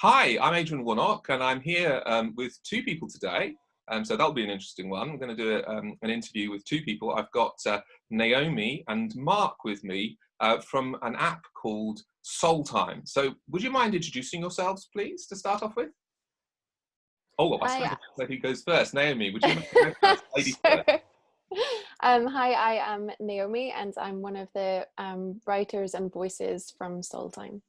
Hi, I'm Adrian Warnock, and I'm here with two people today. So that'll be an interesting one. We're going to do an interview with two people. I've got Naomi and Mark with me from an app called Soultime. So would you mind introducing yourselves, please, to start off with? Oh, I suppose who goes first? Naomi, would you mind going first? Ladies first. Hi, I am Naomi, and I'm one of the writers and voices from Soultime.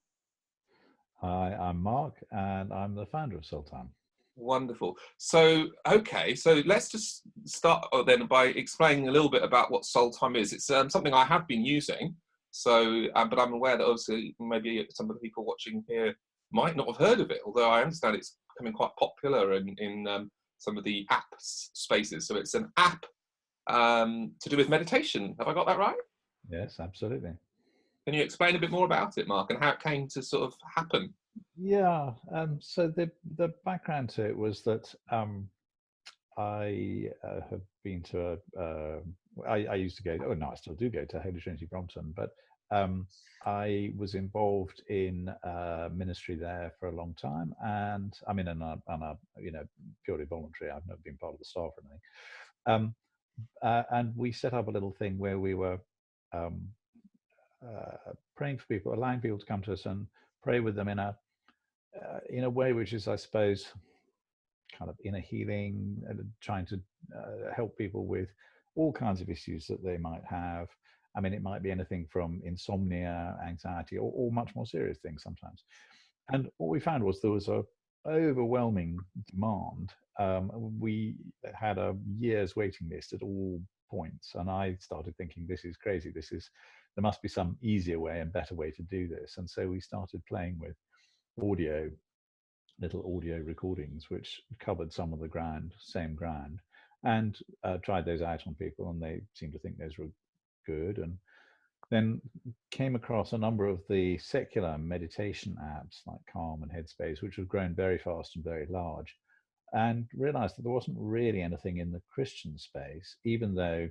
Hi, I'm Mark, and I'm the founder of Soultime. Wonderful. So, okay, so let's just start then by explaining a little bit about what Soultime is. It's something I have been using, so but I'm aware that obviously maybe some of the people watching here might not have heard of it, although I understand it's becoming quite popular in some of the app spaces. So it's an app to do with meditation. Have I got that right? Yes, absolutely. Can you explain a bit more about it, Mark, and how it came to sort of happen? Yeah, so the background to it was that I have been to I used to go, oh no, I still do go to Holy Trinity Brompton, but I was involved in ministry there for a long time, and I mean, on a purely voluntary. I've never been part of the staff or anything. And we set up a little thing where we were praying for people, allowing people to come to us and pray with them in a way which is, I suppose, kind of inner healing, trying to help people with all kinds of issues that they might have. I mean, it might be anything from insomnia, anxiety, or much more serious things sometimes. And what we found was there was a overwhelming demand. We had a year's waiting list at all points, and I started thinking, this is crazy. There must be some easier way and better way to do this. And so we started playing with little audio recordings, which covered some of the same ground, and tried those out on people, and they seemed to think those were good. And then came across a number of the secular meditation apps like Calm and Headspace, which have grown very fast and very large, and realized that there wasn't really anything in the Christian space, even though,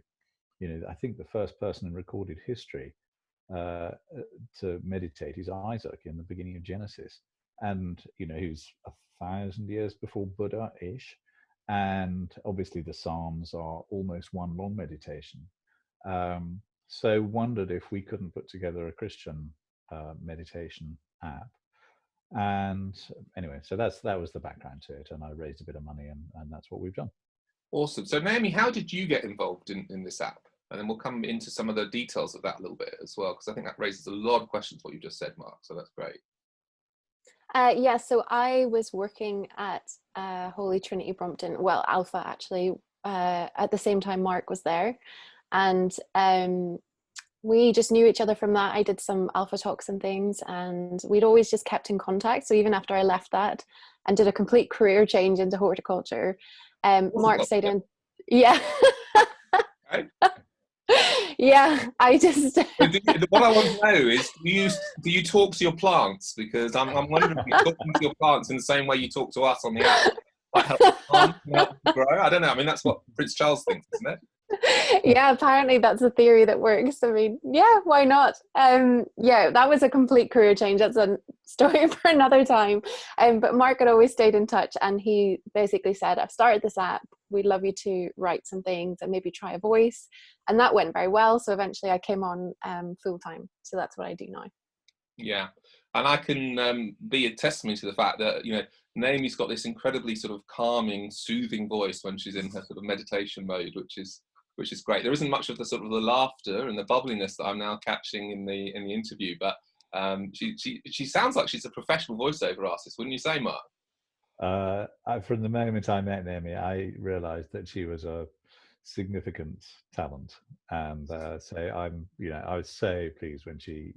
I think the first person in recorded history to meditate is Isaac in the beginning of Genesis. And, who's 1,000 years before Buddha-ish. And obviously the Psalms are almost one long meditation. So wondered if we couldn't put together a Christian meditation app. And anyway, so that was the background to it. And I raised a bit of money, and that's what we've done. Awesome. So Naomi, how did you get involved in this app? And then we'll come into some of the details of that a little bit as well, because I think that raises a lot of questions, what you just said, Mark. So that's great. Yeah, so I was working at Holy Trinity Brompton, well, Alpha actually, at the same time Mark was there. And we just knew each other from that. I did some Alpha talks and things, and we'd always just kept in contact. So even after I left that and did a complete career change into horticulture, Mark stayed in. Yeah. Okay. Yeah, I just. What I want to know is, do you talk to your plants? Because I'm wondering if you're talking to your plants in the same way you talk to us on the app, like help them grow. I don't know. I mean, that's what Prince Charles thinks, isn't it? Yeah, apparently that's a theory that works. I mean, yeah, why not? Yeah, that was a complete career change. That's a story for another time. But Mark had always stayed in touch, and he basically said, I've started this app. We'd love you to write some things and maybe try a voice. And that went very well. So eventually I came on full time. So that's what I do now. Yeah. And I can be a testimony to the fact that, Naomi's got this incredibly sort of calming, soothing voice when she's in her sort of meditation mode, which is great. There isn't much of the sort of the laughter and the bubbliness that I'm now catching in the interview, but she sounds like she's a professional voiceover artist, wouldn't you say, Mark? From the moment I met Naomi, I realized that she was a significant talent, and so I was so pleased when she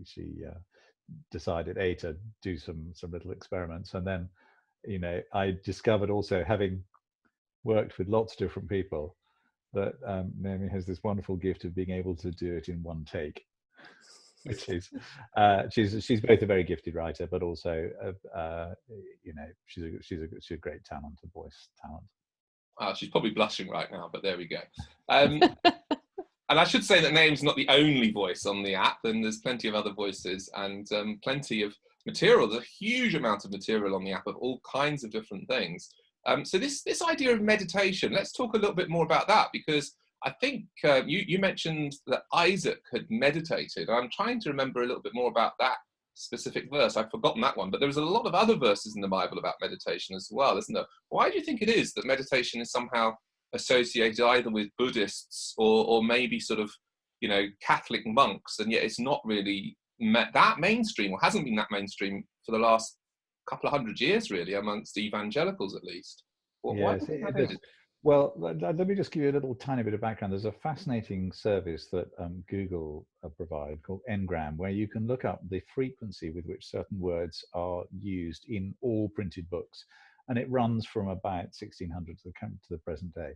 decided to do some little experiments, and then I discovered also, having worked with lots of different people, that Naomi has this wonderful gift of being able to do it in one take, which is she's both a very gifted writer, but also she's a great talent, a voice talent. She's probably blushing right now, but there we go. And I should say that Naomi's not the only voice on the app, and there's plenty of other voices and plenty of material. There's a huge amount of material on the app of all kinds of different things. So this idea of meditation, let's talk a little bit more about that, because I think you mentioned that Isaac had meditated. I'm trying to remember a little bit more about that specific verse. I've forgotten that one, but there was a lot of other verses in the Bible about meditation as well, isn't there? Why do you think it is that meditation is somehow associated either with Buddhists or maybe sort of, you know, Catholic monks, and yet it's not really that mainstream, or hasn't been that mainstream for the last couple of 100 years, really, amongst evangelicals at least? Why do you think that is? Well, let me just give you a little tiny bit of background. There's a fascinating service that Google provide called Ngram, where you can look up the frequency with which certain words are used in all printed books. And it runs from about 1600 to the present day.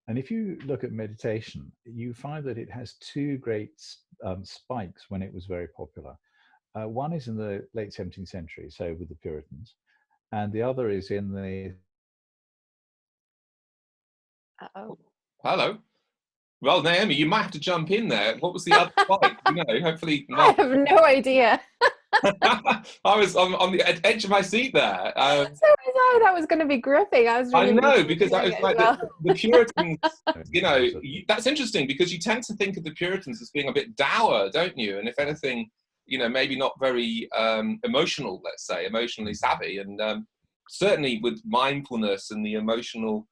And if you look at meditation, you find that it has two great spikes when it was very popular. One is in the late 17th century, so with the Puritans, and the other is in the... Uh-oh. Hello. Well, Naomi, you might have to jump in there. What was the other spike? You know, hopefully... I have no idea. I was on the edge of my seat there. So was I. That was going to be gripping. I was really I know, because that was like well. the Puritans, you know, that's interesting, because you tend to think of the Puritans as being a bit dour, don't you? And if anything, you know, maybe not very emotional, let's say, emotionally savvy. And certainly with mindfulness and the emotional,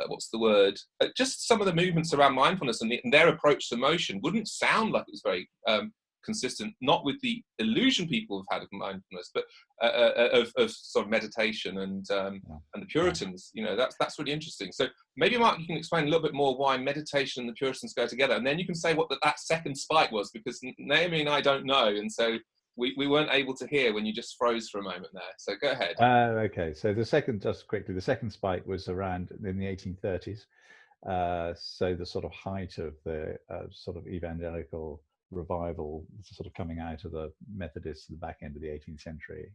what's the word? Just some of the movements around mindfulness and their approach to motion wouldn't sound like it was very consistent, not with the illusion people have had of mindfulness, but of sort of meditation and the Puritans. You know, that's really interesting. So maybe, Mark, you can explain a little bit more why meditation and the Puritans go together, and then you can say what that second spike was, because Naomi and I don't know, and so we weren't able to hear when you just froze for a moment there. So go ahead. Okay, so the second, just quickly, the second spike was around in the 1830s. So the sort of height of the sort of evangelical revival, sort of coming out of the Methodists at the back end of the 18th century.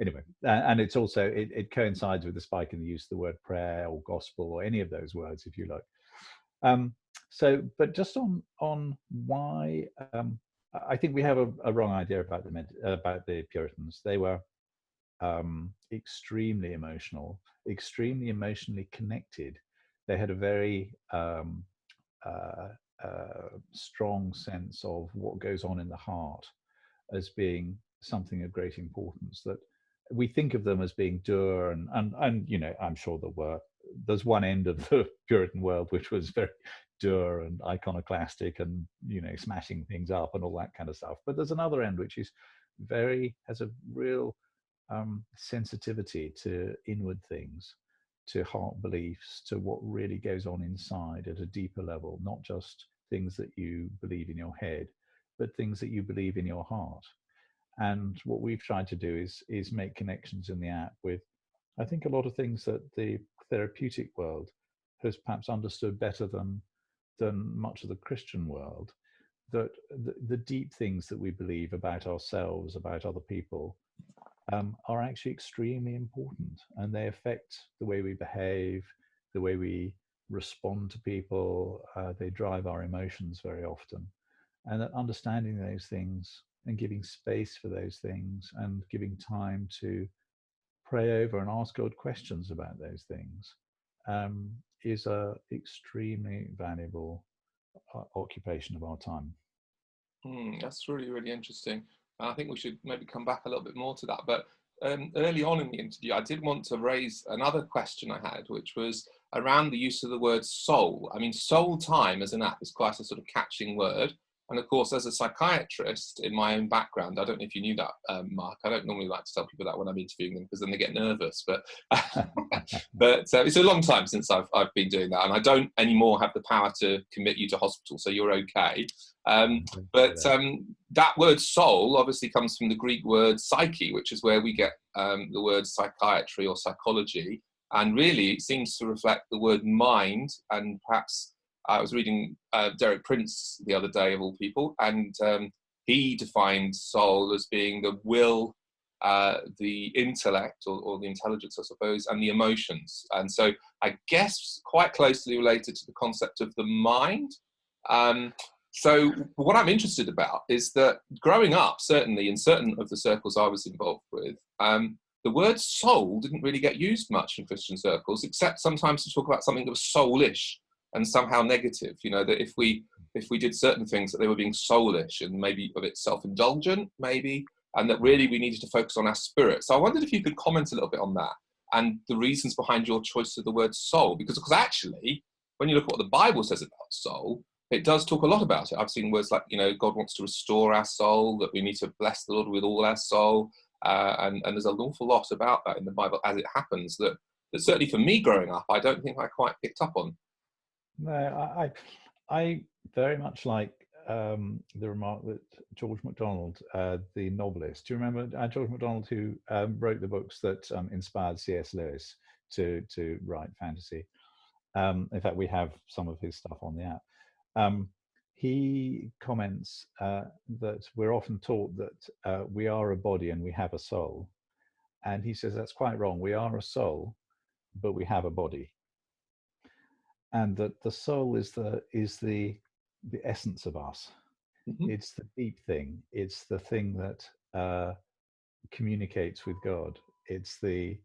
Anyway, and it's also, it coincides with the spike in the use of the word prayer or gospel or any of those words, if you like. So, but just on why, I think we have a wrong idea about the Puritans. They were extremely emotional, extremely emotionally connected. They had a very strong sense of what goes on in the heart as being something of great importance, that we think of them as being dour and you know, I'm sure there's one end of the Puritan world which was very dour and iconoclastic and, you know, smashing things up and all that kind of stuff, but there's another end which is has a real sensitivity to inward things, to heart beliefs, to what really goes on inside at a deeper level, not just things that you believe in your head, but things that you believe in your heart. And what we've tried to do is make connections in the app with, I think, a lot of things that the therapeutic world has perhaps understood better than much of the Christian world, that the deep things that we believe about ourselves, about other people, are actually extremely important, and they affect the way we behave, the way we respond to people. They drive our emotions very often, and that understanding those things and giving space for those things and giving time to pray over and ask God questions about those things is a extremely valuable occupation of our time. That's really, really interesting. I think we should maybe come back a little bit more to that. But early on in the interview, I did want to raise another question I had, which was around the use of the word soul. I mean, Soultime as an app is quite a sort of catching word. And of course, as a psychiatrist in my own background, I don't know if you knew that, Mark. I don't normally like to tell people that when I'm interviewing them, because then they get nervous. But it's a long time since I've been doing that, and I don't anymore have the power to commit you to hospital, so you're okay. That word soul obviously comes from the Greek word psyche, which is where we get the word psychiatry or psychology, and really it seems to reflect the word mind. And perhaps I was reading Derek Prince the other day, of all people, and he defined soul as being the will, the intellect or the intelligence, I suppose, and the emotions. And so I guess quite closely related to the concept of the mind. So what I'm interested about is that growing up, certainly in certain of the circles I was involved with, the word soul didn't really get used much in Christian circles, except sometimes to talk about something that was soulish and somehow negative. You know, that if we did certain things, that they were being soulish and maybe a bit self-indulgent, maybe, and that really we needed to focus on our spirit. So I wondered if you could comment a little bit on that and the reasons behind your choice of the word soul, because actually, when you look at what the Bible says about soul, it does talk a lot about it. I've seen words like, you know, God wants to restore our soul, that we need to bless the Lord with all our soul. And there's an awful lot about that in the Bible as it happens that certainly for me growing up, I don't think I quite picked up on. No, I very much like the remark that George MacDonald, the novelist, do you remember George MacDonald, who wrote the books that inspired C.S. Lewis to write fantasy? In fact, we have some of his stuff on the app. He comments that we're often taught that we are a body and we have a soul. And he says that's quite wrong. We are a soul, but we have a body. And that the soul is the essence of us. Mm-hmm. It's the deep thing. It's the thing that communicates with God. It's the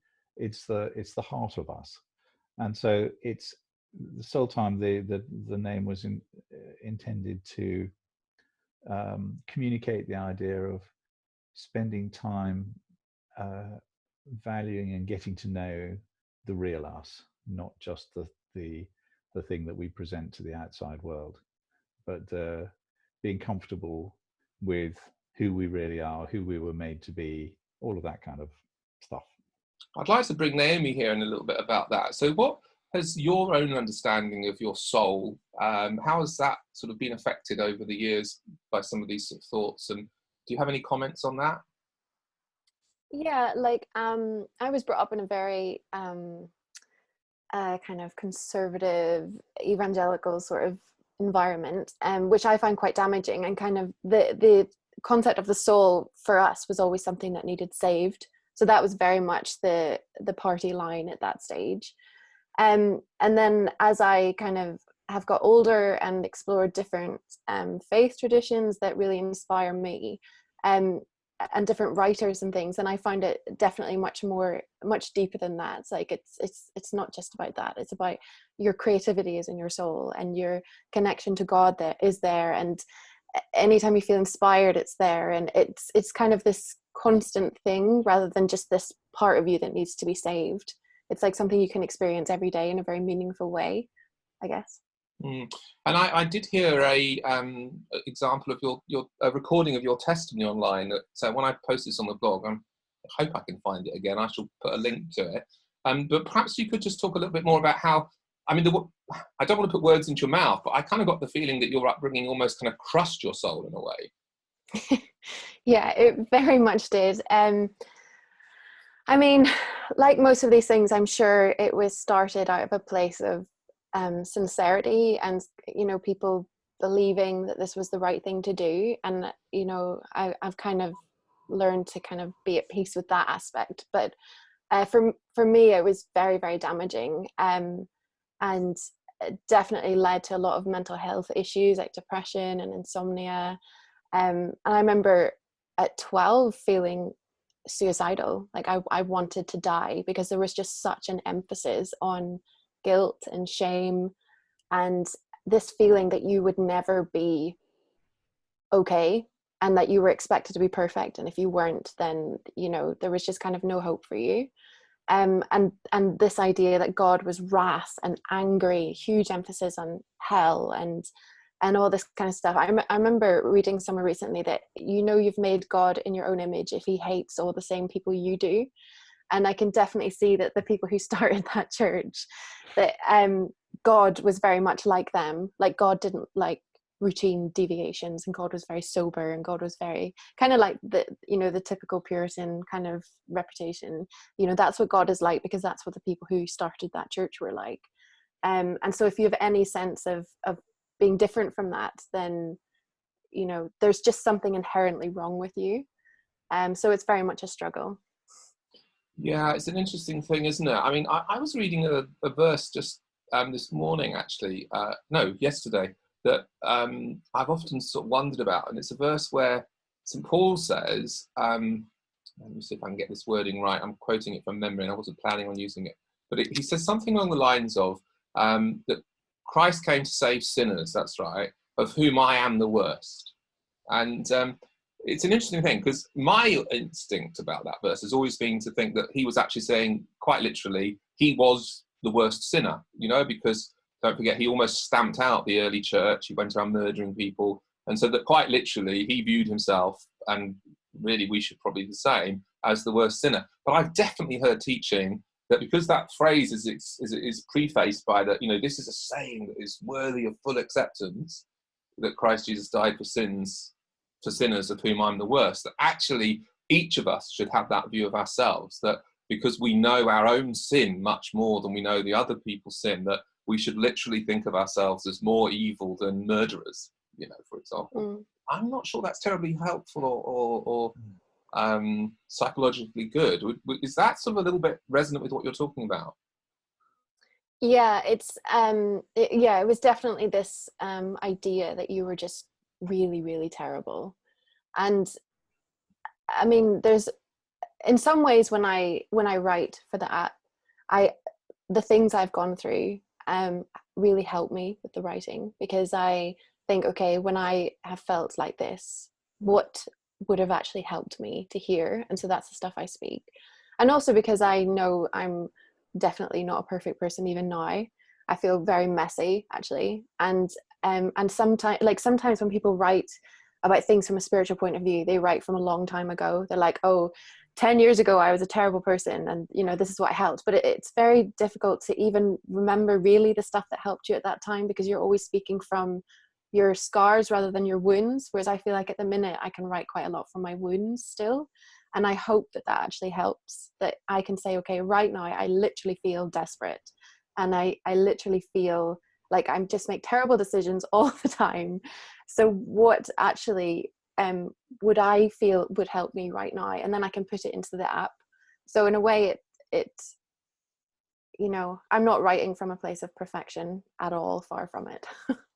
heart of us. And so it's Soultime. The name was intended to communicate the idea of spending time valuing and getting to know the real us, not just the thing that we present to the outside world, but being comfortable with who we really are, who we were made to be, all of that kind of stuff. I'd like to bring Naomi here in a little bit about that. So what has your own understanding of your soul, how has that sort of been affected over the years by some of these sort of thoughts? And do you have any comments on that? Yeah, like I was brought up in a very kind of conservative evangelical sort of environment, which I find quite damaging, and kind of the concept of the soul for us was always something that needed saved. So that was very much the party line at that stage. And then as I kind of have got older and explored different faith traditions that really inspire me, and different writers and things, and I find it definitely much deeper than that. It's like it's not just about that. It's about your creativity is in your soul, and your connection to God that is there, and anytime you feel inspired, it's there, and it's kind of this constant thing rather than just this part of you that needs to be saved. It's like something you can experience every day in a very meaningful way, I guess. And I did hear a example of your recording of your testimony online. So when I post this on the blog, I hope I can find it again. I shall put a link to it. But perhaps you could just talk a little bit more about how, I mean, I don't want to put words into your mouth, but I kind of got the feeling that your upbringing almost kind of crushed your soul in a way. Yeah, it very much did. I mean, like most of these things, I'm sure it was started out of a place of sincerity and, you know, people believing that this was the right thing to do. And, you know, I've kind of learned to kind of be at peace with that aspect. But for me, it was very, very damaging, and it definitely led to a lot of mental health issues like depression and insomnia. And I remember at 12 feeling suicidal, like I wanted to die, because there was just such an emphasis on guilt and shame and this feeling that you would never be okay, and that you were expected to be perfect, and if you weren't, then, you know, there was just kind of no hope for you. And this idea that God was wrath and angry, huge emphasis on hell and all this kind of stuff. I remember reading somewhere recently that, you know, you've made God in your own image if he hates all the same people you do. And I can definitely see that the people who started that church, that God was very much like them. Like, God didn't like routine deviations, and God was very sober, and God was very kind of like the, you know, the typical Puritan kind of reputation. You know, that's what God is like, because that's what the people who started that church were like. And so if you have any sense of being different from that, then, you know, there's just something inherently wrong with you. So it's very much a struggle. Yeah, it's an interesting thing, isn't it? I mean, I was reading a verse just this morning, actually. No, yesterday, that I've often sort of wondered about, and it's a verse where St. Paul says, let me see if I can get this wording right. I'm quoting it from memory, and I wasn't planning on using it. But he says something along the lines of that Christ came to save sinners, that's right, of whom I am the worst. And it's an interesting thing, because my instinct about that verse has always been to think that he was actually saying, quite literally, he was the worst sinner, because don't forget, he almost stamped out the early church. He went around murdering people. And so that quite literally, he viewed himself, and really we should probably be the same, as the worst sinner. But I've definitely heard teaching that because that phrase is prefaced by that, this is a saying that is worthy of full acceptance, that Christ Jesus died for sins, for sinners of whom I'm the worst, that actually each of us should have that view of ourselves, that because we know our own sin much more than we know the other people's sin, that we should literally think of ourselves as more evil than murderers, for example. I'm not sure that's terribly helpful or psychologically good. Is that sort of a little bit resonant with what you're talking about? Yeah, it was definitely this idea that you were just really, really terrible. And I mean, there's, in some ways, when I write for the app, the things I've gone through really help me with the writing, because I think, okay, when I have felt like this, what would have actually helped me to hear? And so that's the stuff I speak. And also because I know I'm definitely not a perfect person even now. I feel very messy, actually. And sometimes when people write about things from a spiritual point of view, they write from a long time ago. They're like, oh, 10 years ago I was a terrible person, and this is what helped. But it's very difficult to even remember really the stuff that helped you at that time, because you're always speaking from your scars rather than your wounds. Whereas I feel like at the minute I can write quite a lot from my wounds still. And I hope that actually helps, that I can say, okay, right now I literally feel desperate, and I literally feel like I just make terrible decisions all the time. So what actually would I feel would help me right now? And then I can put it into the app. So in a way, it I'm not writing from a place of perfection at all, far from it.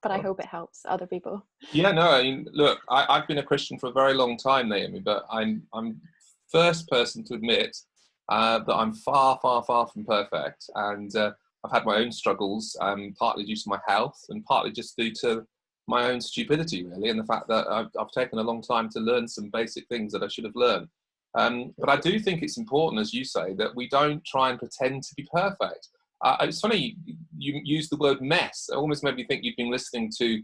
But I hope it helps other people. Yeah, no, I mean, look, I've been a Christian for a very long time, Naomi, but I'm first person to admit that I'm far, far, far from perfect. And I've had my own struggles, partly due to my health and partly just due to my own stupidity, really, and the fact that I've taken a long time to learn some basic things that I should have learned. But I do think it's important, as you say, that we don't try and pretend to be perfect. It's funny, you used the word mess. It almost made me think you'd been listening to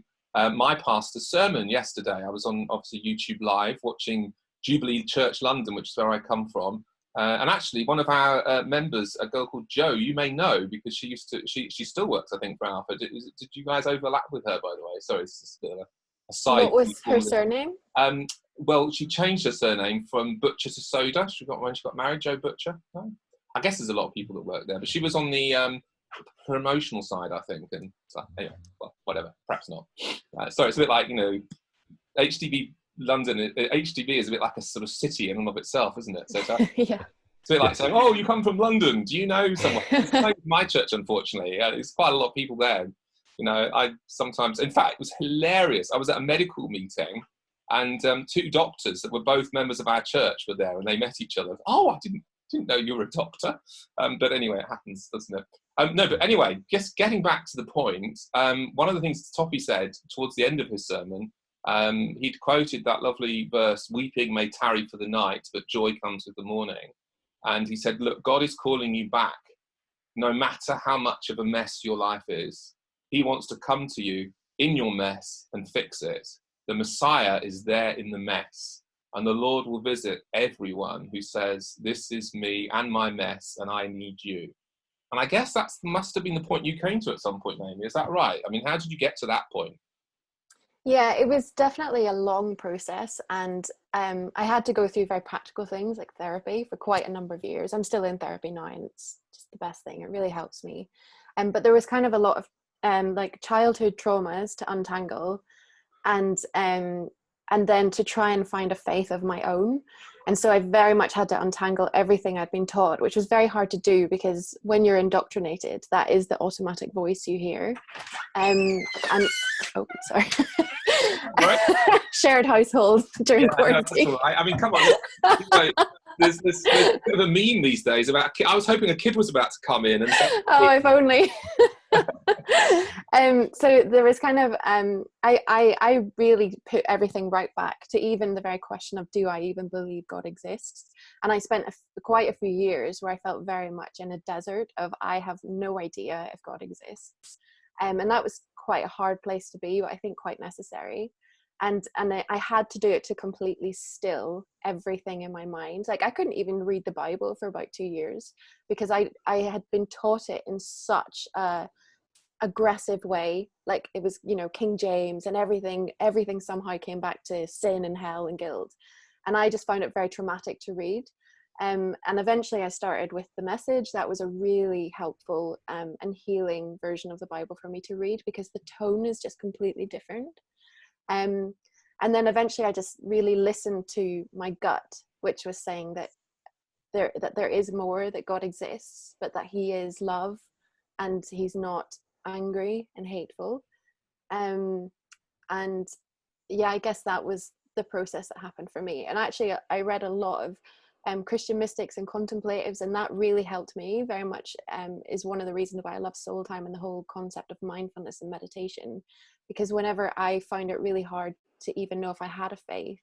my pastor's sermon yesterday. I was on, obviously, YouTube Live watching Jubilee Church London, which is where I come from. And actually, one of our members, a girl called Jo, you may know, because she still works, I think, for Alpha. Did you guys overlap with her, by the way? Sorry, it's just a side. What was her surname? Well, she changed her surname from Butcher to Soda. When she got married, Jo Butcher. No? I guess there's a lot of people that work there, but she was on the promotional side, I think. And so, anyway, well, whatever. Perhaps not. Sorry, it's a bit like, HDB London. HDB is a bit like a sort of city in and of itself, isn't it? So yeah. It's a bit like saying, "Oh, you come from London. Do you know someone?" It's like my church, unfortunately. There's quite a lot of people there. I sometimes, in fact, it was hilarious. I was at a medical meeting, and two doctors that were both members of our church were there, and they met each other. Oh, I didn't know you were a doctor. But anyway, it happens, doesn't it? No, but anyway, just getting back to the point, one of the things Toppy said towards the end of his sermon, he'd quoted that lovely verse, "Weeping may tarry for the night, but joy comes with the morning." And he said, look, God is calling you back, no matter how much of a mess your life is. He wants to come to you in your mess and fix it. The Messiah is there in the mess, and the Lord will visit everyone who says, this is me and my mess, and I need you. And I guess that must have been the point you came to at some point, Naomi. Is that right? I mean, how did you get to that point? Yeah, it was definitely a long process, and I had to go through very practical things like therapy for quite a number of years. I'm still in therapy now, and it's just the best thing. It really helps me. But there was kind of a lot of like childhood traumas to untangle, and then to try and find a faith of my own. And so I very much had to untangle everything I'd been taught, which was very hard to do because when you're indoctrinated, that is the automatic voice you hear. And oh, sorry. Right. Shared household during quarantine. No, that's all right. I mean, come on. You know, there's a bit of a meme these days about. I was hoping a kid was about to come in and. Oh, if only. So there was kind of I really put everything right back to even the very question of, do I even believe God exists? And I spent quite a few years where I felt very much in a desert of, I have no idea if God exists. And that was quite a hard place to be, but I think quite necessary. And I had to do it to completely still everything in my mind. Like, I couldn't even read the Bible for about 2 years because I had been taught it in such a aggressive way. Like, it was, you know, King James, and everything somehow came back to sin and hell and guilt. And I just found it very traumatic to read. And eventually I started with the Message. That was a really helpful and healing version of the Bible for me to read, because the tone is just completely different. And then eventually I just really listened to my gut, which was saying that there is more, that God exists, but that he is love and he's not angry and hateful. And yeah, I guess that was the process that happened for me. And actually I read a lot of Christian mystics and contemplatives, and that really helped me very much. Is one of the reasons why I love Soultime and the whole concept of mindfulness and meditation, because whenever I found it really hard to even know if I had a faith,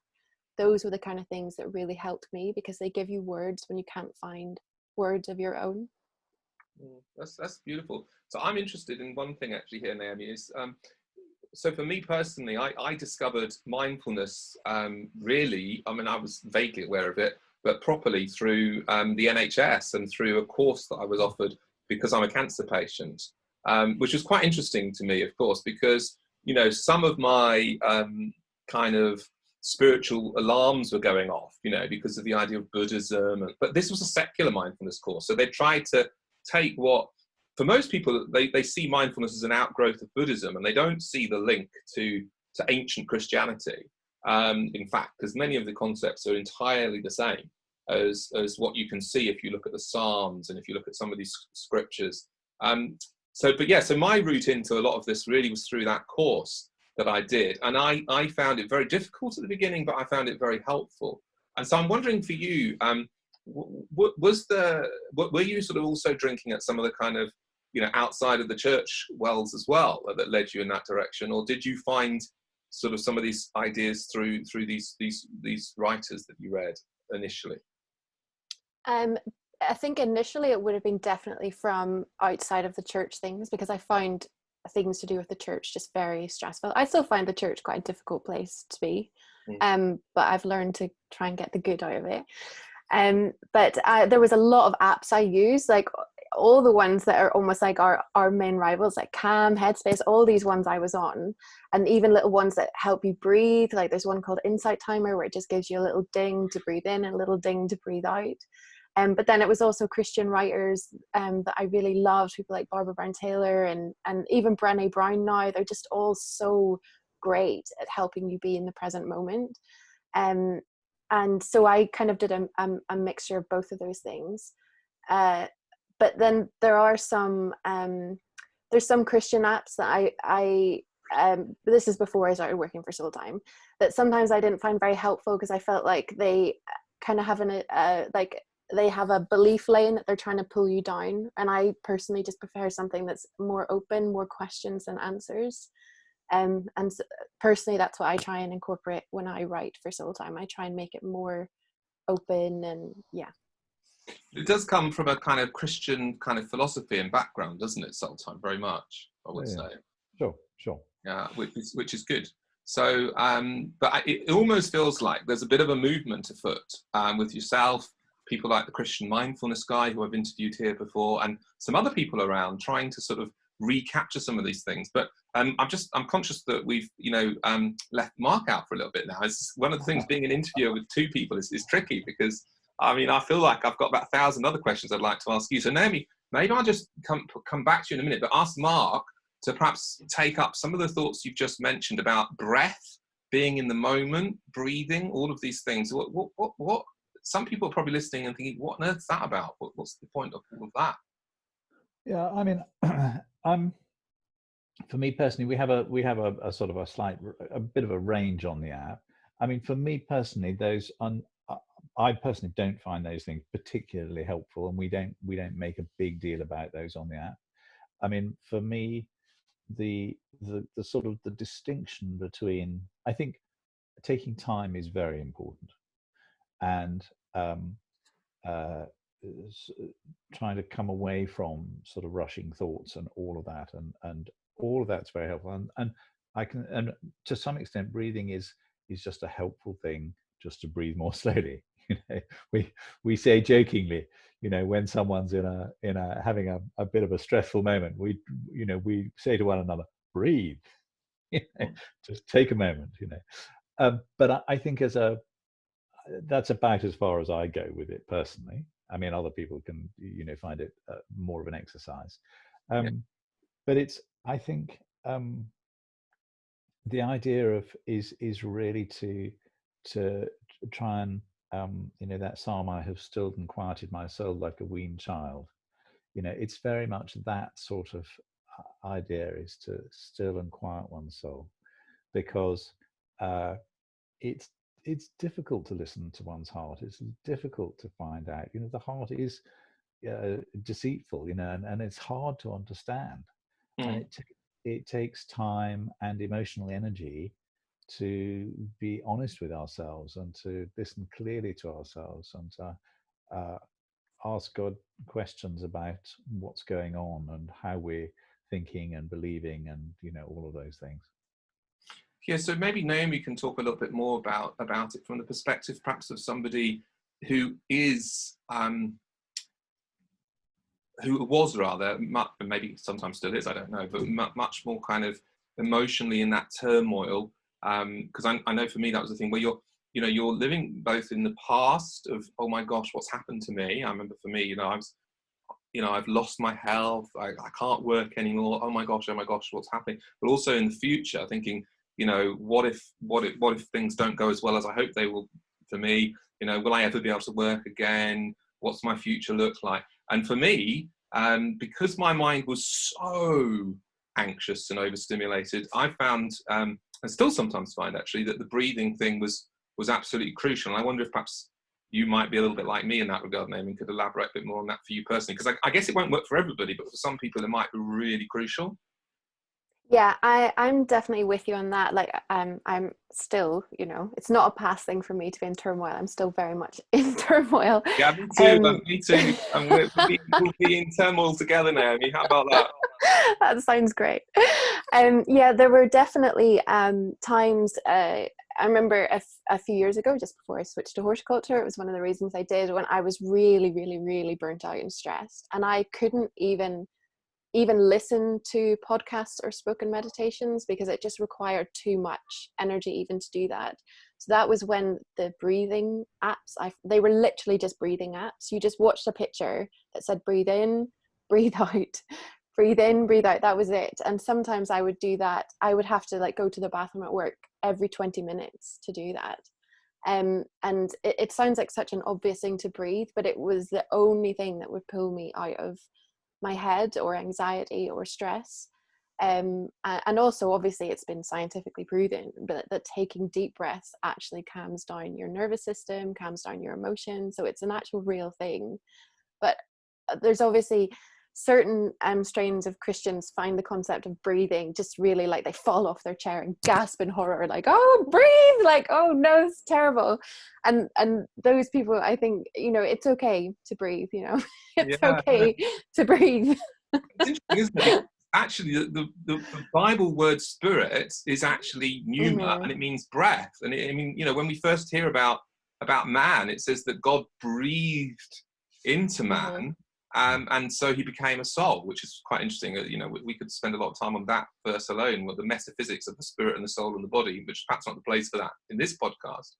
those were the kind of things that really helped me, because they give you words when you can't find words of your own. That's beautiful. So I'm interested in one thing actually here, Naomi, is so for me personally, I discovered mindfulness really, I mean, I was vaguely aware of it, but properly through the NHS and through a course that I was offered because I'm a cancer patient, which was quite interesting to me, of course, because, you know, some of my kind of spiritual alarms were going off, you know, because of the idea of Buddhism. But this was a secular mindfulness course. So they tried to take what, for most people, they see mindfulness as an outgrowth of Buddhism, and they don't see the link to ancient Christianity. In fact, because many of the concepts are entirely the same as what you can see if you look at the Psalms and if you look at some of these scriptures. So my route into a lot of this really was through that course that I did. And I found it very difficult at the beginning, but I found it very helpful. And so I'm wondering for you, were you sort of also drinking at some of the kind of, you know, outside of the church wells as well that led you in that direction? Or did you find sort of some of these ideas through these writers that you read initially? I think initially it would have been definitely from outside of the church things, because I found things to do with the church just very stressful. I still find the church quite a difficult place to be, but I've learned to try and get the good out of it. But there was a lot of apps I used, like all the ones that are almost like our main rivals, like Calm, Headspace, all these ones I was on, and even little ones that help you breathe. Like there's one called Insight Timer where it just gives you a little ding to breathe in and a little ding to breathe out. But then it was also Christian writers that I really loved, people like Barbara Brown Taylor and even Brené Brown now. They're just all so great at helping you be in the present moment. And so I kind of did a mixture of both of those things. But then there are some Christian apps that I this is before I started working for Soultime, that sometimes I didn't find very helpful, because I felt like they kind of have they have a belief lane that they're trying to pull you down. And I personally just prefer something that's more open, more questions than answers. And so personally, that's what I try and incorporate when I write for Soultime. I try and make it more open, and yeah. It does come from a kind of Christian kind of philosophy and background, doesn't it, Soultime? Very much, I would say. Sure. Yeah, which is good. So, but it almost feels like there's a bit of a movement afoot with yourself, people like the Christian mindfulness guy who I've interviewed here before, and some other people around trying to sort of recapture some of these things. But I'm conscious that we've, left Mark out for a little bit now. It's one of the things, being an interviewer with two people is tricky, because I mean, I feel like I've got about 1,000 other questions I'd like to ask you. So Naomi, maybe I'll just come back to you in a minute, but ask Mark to perhaps take up some of the thoughts you've just mentioned about breath, being in the moment, breathing, all of these things. What some people are probably listening and thinking, what on earth is that about? What's the point of all of that? Yeah, I mean, for me personally, we have a sort of a bit of a range on the app. I mean, for me personally, I personally don't find those things particularly helpful, and we don't make a big deal about those on the app. I mean, for me, the sort of the distinction between, I think taking time is very important, and trying to come away from sort of rushing thoughts and all of that, and all of that's very helpful. And to some extent, breathing is just a helpful thing, just to breathe more slowly. You know, we say jokingly, you know, when someone's in a having a bit of a stressful moment, we say to one another, breathe. You know, just take a moment. You know, but I think that's about as far as I go with it personally. I mean, other people can, you know, find it more of an exercise. But I think the idea of is really to try and, you know, that psalm, I have stilled and quieted my soul like a weaned child. You know, it's very much that sort of idea, is to still and quiet one's soul, because it's difficult to listen to one's heart. It's difficult to find out. You know, the heart is deceitful, you know, and it's hard to understand. And it takes time and emotional energy to be honest with ourselves, and to listen clearly to ourselves, and to ask God questions about what's going on and how we're thinking and believing, and, you know, all of those things. Yeah, so maybe Naomi can talk a little bit more about it from the perspective perhaps of somebody who is, who was rather, maybe sometimes still is, I don't know, but much more kind of emotionally in that turmoil. Because I know for me that was the thing where you're living both in the past of, oh my gosh, what's happened to me? I remember for me, I've lost my health, I can't work anymore. Oh my gosh, what's happening? But also in the future, thinking, you know, what if things don't go as well as I hope they will for me? You know, will I ever be able to work again? What's my future look like? And for me, because my mind was so anxious and overstimulated, I found, and still sometimes find actually, that the breathing thing was absolutely crucial. And I wonder if perhaps you might be a little bit like me in that regard, Naomi, and could elaborate a bit more on that for you personally, because I guess it won't work for everybody, but for some people it might be really crucial. Yeah, I'm definitely with you on that. Like, I'm still, you know, it's not a past thing for me to be in turmoil. I'm still very much in turmoil. Yeah, me too. Me too. We'll be in turmoil together, Naomi. How about that? That sounds great. Yeah, there were definitely times. I remember a few years ago, just before I switched to horticulture, it was one of the reasons I did, when I was really, really, really burnt out and stressed, and I couldn't even listen to podcasts or spoken meditations because it just required too much energy even to do that. So that was when the breathing apps, they were literally just breathing apps. You just watched a picture that said breathe in, breathe out, breathe in, breathe out. That was it. And sometimes I would do that. I would have to like go to the bathroom at work every 20 minutes to do that. And it sounds like such an obvious thing to breathe, but it was the only thing that would pull me out of my head or anxiety or stress. And also obviously it's been scientifically proven that taking deep breaths actually calms down your nervous system, calms down your emotions. So it's an actual real thing. But there's obviously certain strains of Christians find the concept of breathing just really, like, they fall off their chair and gasp in horror, like, oh, breathe, like, oh no, it's terrible. And those people, I think, you know, it's okay to breathe, you know. It's okay to breathe. It's interesting, isn't it? Actually, the Bible word spirit is actually pneuma, and it means breath. And I mean, you know, when we first hear about man, it says that God breathed into man. And so he became a soul, which is quite interesting. You know, we could spend a lot of time on that verse alone, with the metaphysics of the spirit and the soul and the body, which is perhaps not the place for that in this podcast.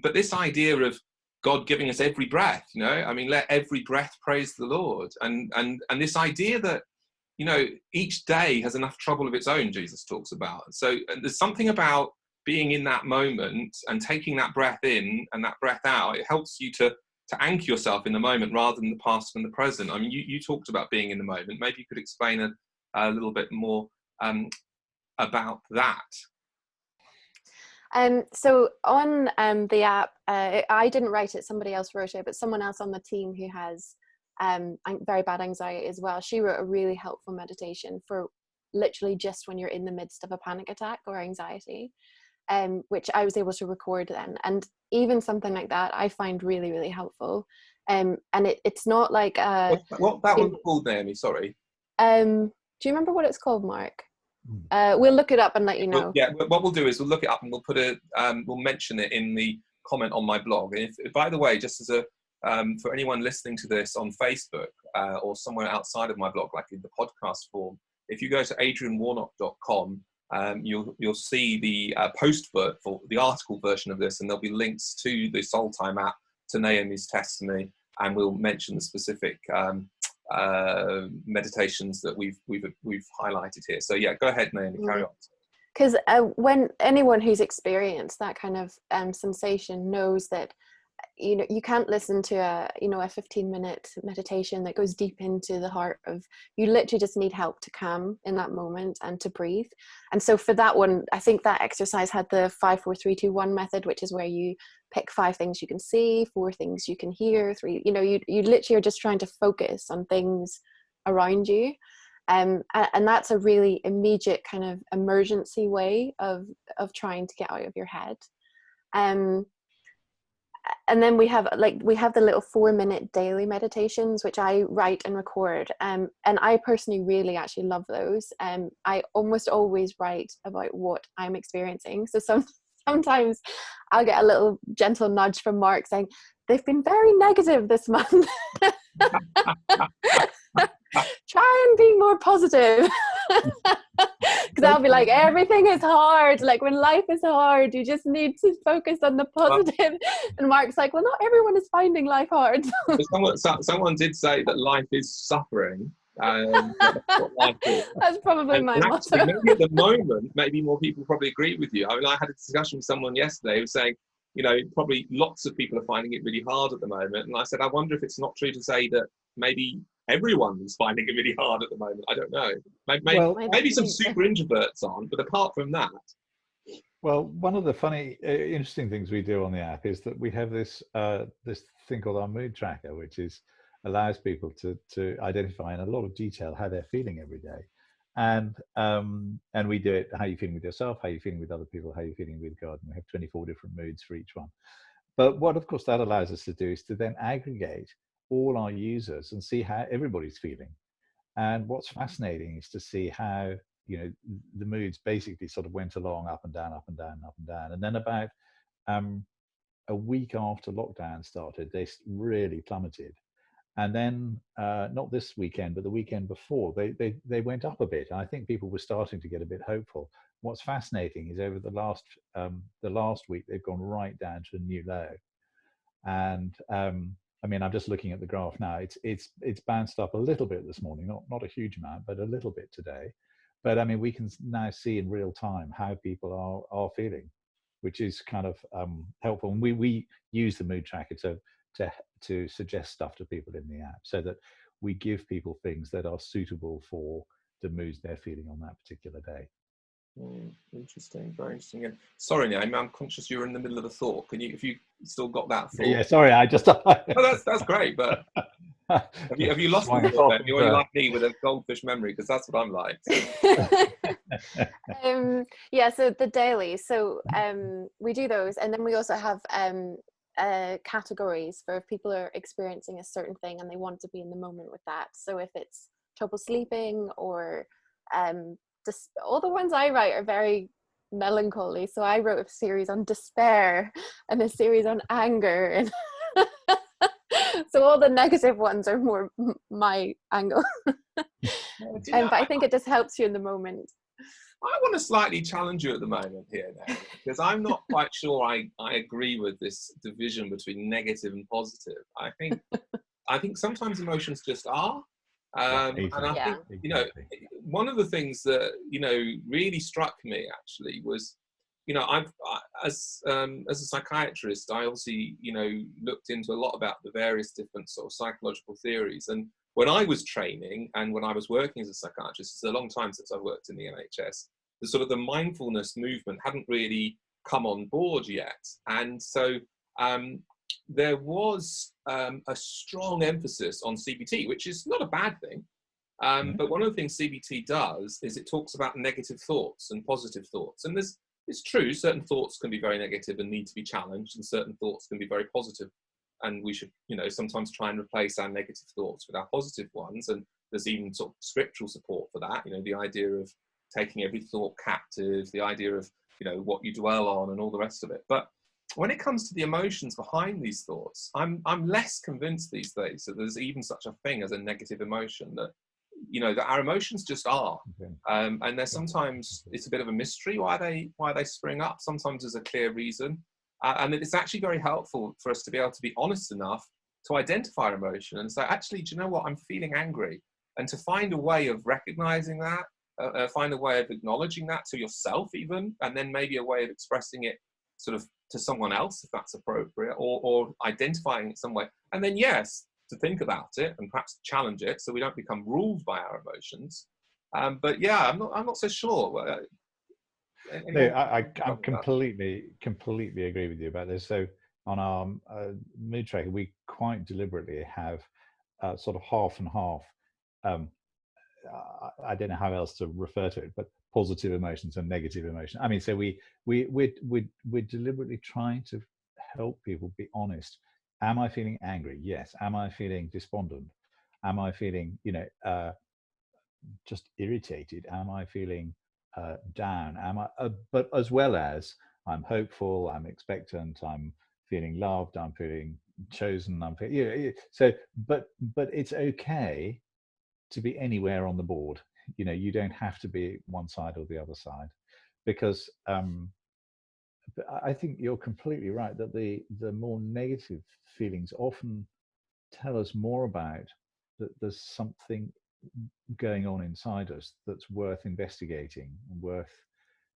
But this idea of God giving us every breath, you know, I mean, let every breath praise the Lord. And this idea that, you know, each day has enough trouble of its own, Jesus talks about. So there's something about being in that moment and taking that breath in and that breath out, it helps you to anchor yourself in the moment rather than the past and the present. I mean, you talked about being in the moment. Maybe you could explain a little bit more about that. So on the app, I didn't write it, somebody else wrote it, but someone else on the team who has very bad anxiety as well, she wrote a really helpful meditation for literally just when you're in the midst of a panic attack or anxiety, which I was able to record then. And even something like that I find really, really helpful. And it's not like what that one's called, Naomi, sorry. Do you remember what it's called, Mark? We'll look it up and let you know. Well, yeah, what we'll do is we'll look it up and we'll put we'll mention it in the comment on my blog. And if by the way, just as a for anyone listening to this on Facebook or somewhere outside of my blog, like in the podcast form, if you go to adrianwarnock.com, you'll see the post for the article version of this, and there'll be links to the Soultime app, to Naomi's testimony, and we'll mention the specific meditations that we've highlighted here. So yeah, go ahead, Naomi, carry on. Because when anyone who's experienced that kind of sensation knows that you can't listen to a 15-minute meditation that goes deep into the heart of, you literally just need help to calm in that moment and to breathe. And so for that one, I think that exercise had the 5 4 3 2 1 method, which is where you pick 5 things you can see, 4 things you can hear, 3, you literally are just trying to focus on things around you. And that's a really immediate kind of emergency way of trying to get out of your head. And then we have the little 4-minute daily meditations, which I write and record. And I personally really actually love those. I almost always write about what I'm experiencing. So sometimes I'll get a little gentle nudge from Mark saying, they've been very negative this month. Try and be more positive. Because I'll be like, everything is hard. Like when life is hard, you just need to focus on the positive. And Mark's like, well, not everyone is finding life hard. Someone did say that life is suffering. That's what life is. That's probably my motto. Maybe at the moment, maybe more people probably agree with you. I mean, I had a discussion with someone yesterday who was saying, probably lots of people are finding it really hard at the moment. And I said, I wonder if it's not true to say that maybe everyone's finding it really hard at the moment. I don't know. Maybe some super introverts aren't, but apart from that. Well, one of the funny, interesting things we do on the app is that we have this thing called our mood tracker, which allows people to identify in a lot of detail how they're feeling every day. And we do it, how you're feeling with yourself, how you're feeling with other people, how you're feeling with God. And we have 24 different moods for each one. But what, of course, that allows us to do is to then aggregate all our users and see how everybody's feeling. And what's fascinating is to see how, the moods basically sort of went along up and down, up and down, up and down. And then about a week after lockdown started, they really plummeted. And then not this weekend, but the weekend before, they went up a bit. And I think people were starting to get a bit hopeful. What's fascinating is over the last week, they've gone right down to a new low. And I mean, I'm just looking at the graph now. It's bounced up a little bit this morning, not a huge amount, but a little bit today. But I mean, we can now see in real time how people are feeling, which is kind of helpful. And we use the mood tracker to suggest stuff to people in the app, so that we give people things that are suitable for the moods they're feeling on that particular day. Interesting, very interesting. And sorry, Naomi, I'm conscious you're in the middle of a thought. If you still got that thought? Yeah, sorry, I just. Oh, that's great. But have you lost the thought then? You're like me with a goldfish memory, because that's what I'm like. Yeah. So the daily. So we do those, and then we also have categories for if people are experiencing a certain thing and they want to be in the moment with that. So if it's trouble sleeping or all the ones I write are very melancholy. So I wrote a series on despair and a series on anger, and so all the negative ones are more my angle. But I think it just helps you in the moment. I want to slightly challenge you at the moment here, now, because I'm not quite sure I agree with this division between negative and positive. I think sometimes emotions just are. And I think, one of the things that, really struck me actually was, as a psychiatrist, I obviously, looked into a lot about the various different sort of psychological theories. And when I was training and when I was working as a psychiatrist, it's a long time since I've worked in the NHS, the sort of the mindfulness movement hadn't really come on board yet. And so there was a strong emphasis on CBT, which is not a bad thing. But one of the things CBT does is it talks about negative thoughts and positive thoughts. And it's true, certain thoughts can be very negative and need to be challenged, and certain thoughts can be very positive. And we should, sometimes try and replace our negative thoughts with our positive ones. And there's even sort of scriptural support for that, the idea of taking every thought captive, the idea of, what you dwell on and all the rest of it. But when it comes to the emotions behind these thoughts, I'm less convinced these days that there's even such a thing as a negative emotion, that that our emotions just are, and there's sometimes it's a bit of a mystery why they spring up. Sometimes there's a clear reason, and it's actually very helpful for us to be able to be honest enough to identify our emotion and say, actually, do you know what, I'm feeling angry, and to find a way of recognizing that, find a way of acknowledging that to yourself even, and then maybe a way of expressing it sort of to someone else if that's appropriate, or identifying it some way, and then to think about it and perhaps challenge it so we don't become ruled by our emotions. But yeah, I'm not so sure. No, I completely agree with you about this. So on our mood tracker, we quite deliberately have sort of half and half. I don't know how else to refer to it, but positive emotions and negative emotions. I mean, so we're deliberately trying to help people be honest. Am I feeling angry? Yes. Am I feeling despondent? Am I feeling, just irritated? Am I feeling down? Am I? But as well as I'm hopeful, I'm expectant, I'm feeling loved, I'm feeling chosen. I'm feeling, so. But it's okay to be anywhere on the board. You don't have to be one side or the other side, because I think you're completely right that the more negative feelings often tell us more about that there's something going on inside us that's worth investigating, worth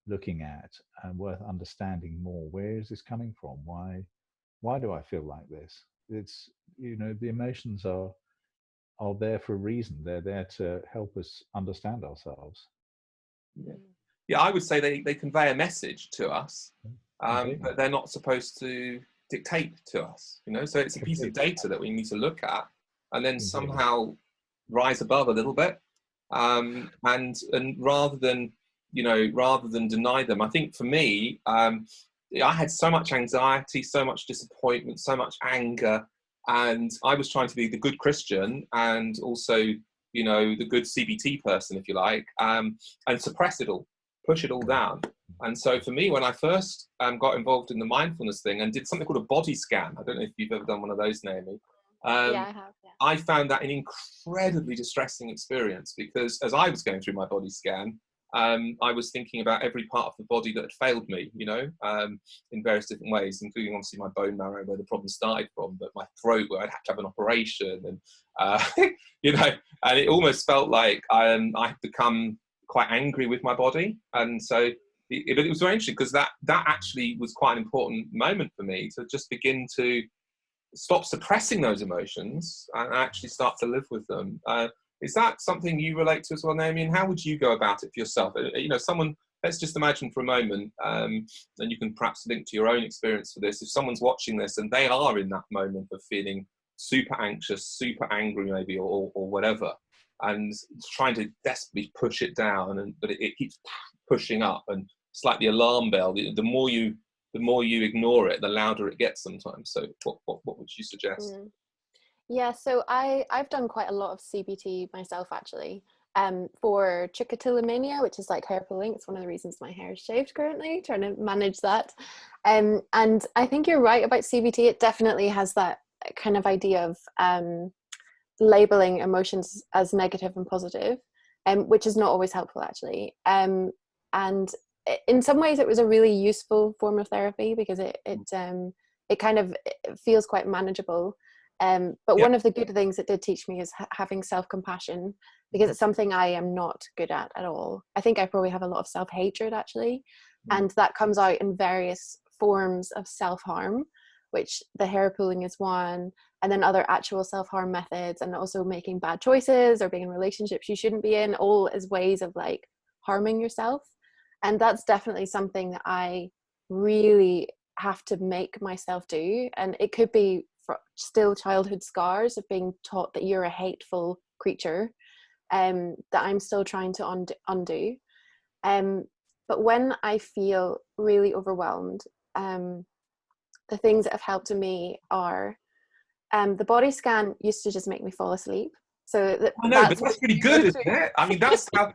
looking at, and worth understanding more. Where is this coming from? Why do I feel like this? It's, the emotions are there for a reason. They're there to help us understand ourselves. Yeah, I would say they convey a message to us, but they're not supposed to dictate to us. So it's a piece of data that we need to look at and then somehow rise above a little bit, and rather than deny them. I think for me, I had so much anxiety, so much disappointment, so much anger, and I was trying to be the good Christian and also, the good CBT person, if you like, and suppress it all, push it all down. And so for me, when I first got involved in the mindfulness thing and did something called a body scan, I don't know if you've ever done one of those, Naomi. Yeah, I have. Yeah. I found that an incredibly distressing experience, because as I was going through my body scan, I was thinking about every part of the body that had failed me, in various different ways, including obviously my bone marrow, where the problem started from, but my throat, where I'd had to have an operation, and and it almost felt like I had become quite angry with my body. And so it was very interesting, because that actually was quite an important moment for me to just begin to stop suppressing those emotions and actually start to live with them. Is that something you relate to as well, Naomi? And how would you go about it for yourself? Someone, let's just imagine for a moment, and you can perhaps link to your own experience for this. If someone's watching this and they are in that moment of feeling super anxious, super angry maybe, or whatever, and trying to desperately push it down, but it keeps pushing up, and it's like the alarm bell. The more you ignore it, the louder it gets sometimes. So what would you suggest? Yeah, so I've done quite a lot of CBT myself, actually, for trichotillomania, which is like hair pulling. It's one of the reasons my hair is shaved currently, trying to manage that. And I think you're right about CBT. It definitely has that kind of idea of labeling emotions as negative and positive, which is not always helpful, actually. And in some ways it was a really useful form of therapy, because it kind of feels quite manageable. But one of the good things it did teach me is having self-compassion, because it's something I am not good at all. I think I probably have a lot of self-hatred, actually. And that comes out in various forms of self-harm, which the hair pulling is one, and then other actual self-harm methods, and also making bad choices or being in relationships you shouldn't be in, all as ways of like harming yourself. And that's definitely something that I really have to make myself do. And it could be still childhood scars of being taught that you're a hateful creature, that I'm still trying to undo. But when I feel really overwhelmed, the things that have helped me are, the body scan used to just make me fall asleep. So I know, but that's really good, isn't it? I mean, that's how,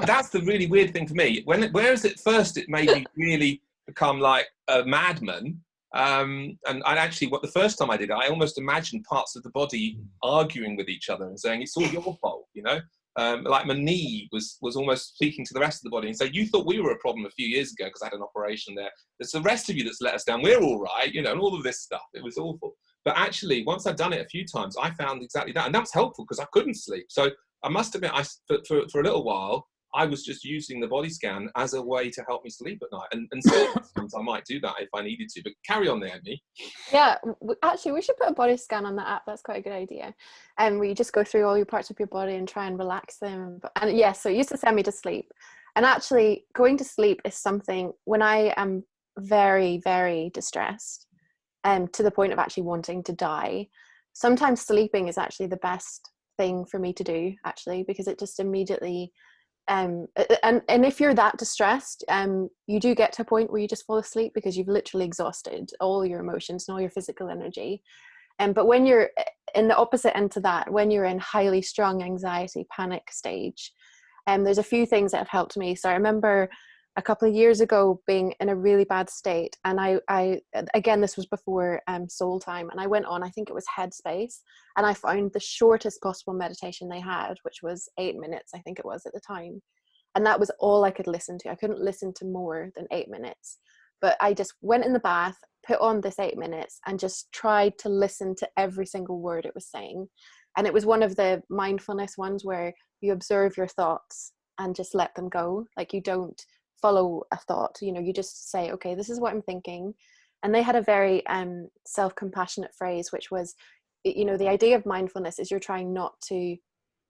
that's the really weird thing for me. Whereas at first it made me really become like a madman. And I actually, the first time I did it, I almost imagined parts of the body arguing with each other and saying, it's all your fault, you know? Like my knee was almost speaking to the rest of the body and say, you thought we were a problem a few years ago because I had an operation there. It's the rest of you that's let us down. We're all right, you know, and all of this stuff. It was awful. But actually, once I'd done it a few times, I found exactly that. And that was helpful because I couldn't sleep. So I must admit, for a little while, I was just using the body scan as a way to help me sleep at night. And still, sometimes I might do that if I needed to. But carry on, Naomi. Yeah, actually, we should put a body scan on the app. That's quite a good idea. And where you just go through all your parts of your body and try and relax them. And yes, so it used to send me to sleep. And actually, going to sleep is something when I am very, very distressed, to the point of actually wanting to die. Sometimes sleeping is actually the best thing for me to do, actually, because it just immediately, and if you're that distressed, you do get to a point where you just fall asleep because you've literally exhausted all your emotions and all your physical energy. But when you're in the opposite end to that, when you're in highly strung anxiety, panic stage, there's a few things that have helped me. So I remember a couple of years ago being in a really bad state, and I again, this was before Soultime, and I went on, I think it was Headspace, and I found the shortest possible meditation they had, which was 8 minutes, I think it was at the time, and that was all I could listen to. I couldn't listen to more than 8 minutes, but I just went in the bath, put on this 8 minutes, and just tried to listen to every single word it was saying. And it was one of the mindfulness ones where you observe your thoughts and just let them go. Like, you don't follow a thought, you know, you just say, okay, this is what I'm thinking. And they had a very self-compassionate phrase, which was, you know, the idea of mindfulness is you're trying not to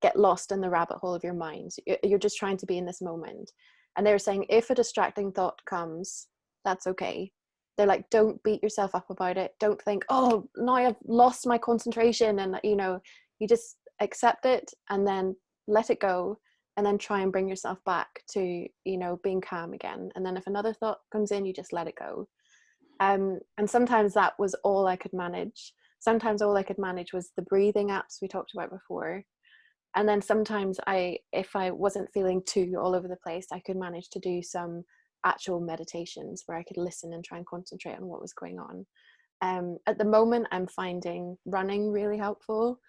get lost in the rabbit hole of your mind. You're just trying to be in this moment. And they were saying, if a distracting thought comes, that's okay. They're like, don't beat yourself up about it. Don't think, oh, now I've lost my concentration. And, you know, you just accept it and then let it go. And then try and bring yourself back to, you know, being calm again. And then if another thought comes in, you just let it go. And sometimes that was all I could manage. Sometimes all I could manage was the breathing apps we talked about before. And then sometimes if I wasn't feeling too all over the place, I could manage to do some actual meditations where I could listen and try and concentrate on what was going on. At the moment, I'm finding running really helpful.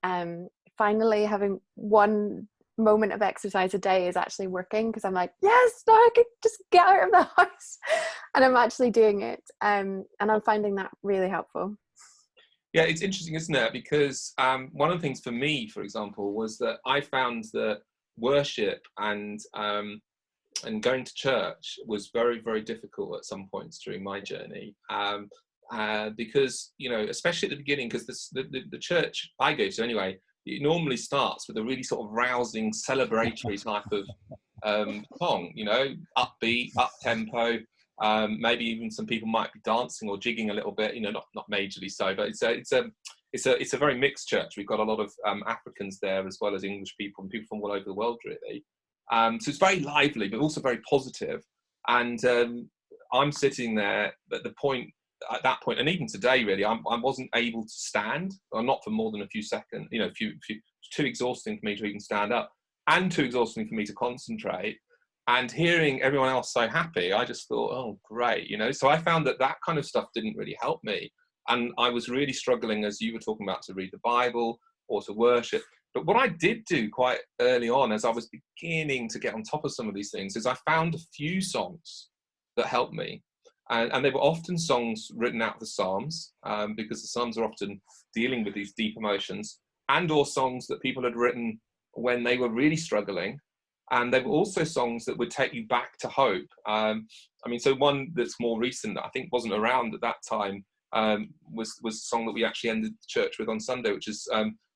Finally, having one moment of exercise a day is actually working, because I'm like, yes, now I can just get out of the house, and I'm actually doing it, and I'm finding that really helpful. Yeah, it's interesting, isn't it? Because one of the things for me, for example, was that I found that worship and going to church was very, very difficult at some points during my journey, because, you know, especially at the beginning, because the church I go to anyway, it normally starts with a really sort of rousing, celebratory type of song, you know, upbeat, up tempo. Maybe even some people might be dancing or jigging a little bit, you know, not majorly so, but it's a very mixed church. We've got a lot of Africans there, as well as English people and people from all over the world, really. So it's very lively, but also very positive. And I'm sitting there at that point, and even today, really, I wasn't able to stand, or not for more than a few seconds. You know, it's too exhausting for me to even stand up, and too exhausting for me to concentrate. And hearing everyone else so happy, I just thought, oh, great, you know. So I found that kind of stuff didn't really help me, and I was really struggling, as you were talking about, to read the Bible or to worship. But what I did do quite early on, as I was beginning to get on top of some of these things, is I found a few songs that helped me. And they were often songs written out of the Psalms, because the Psalms are often dealing with these deep emotions, and or songs that people had written when they were really struggling, And there were also songs that would take you back to hope. I mean, so one that's more recent that I think wasn't around at that time was a song that we actually ended the church with on Sunday, which is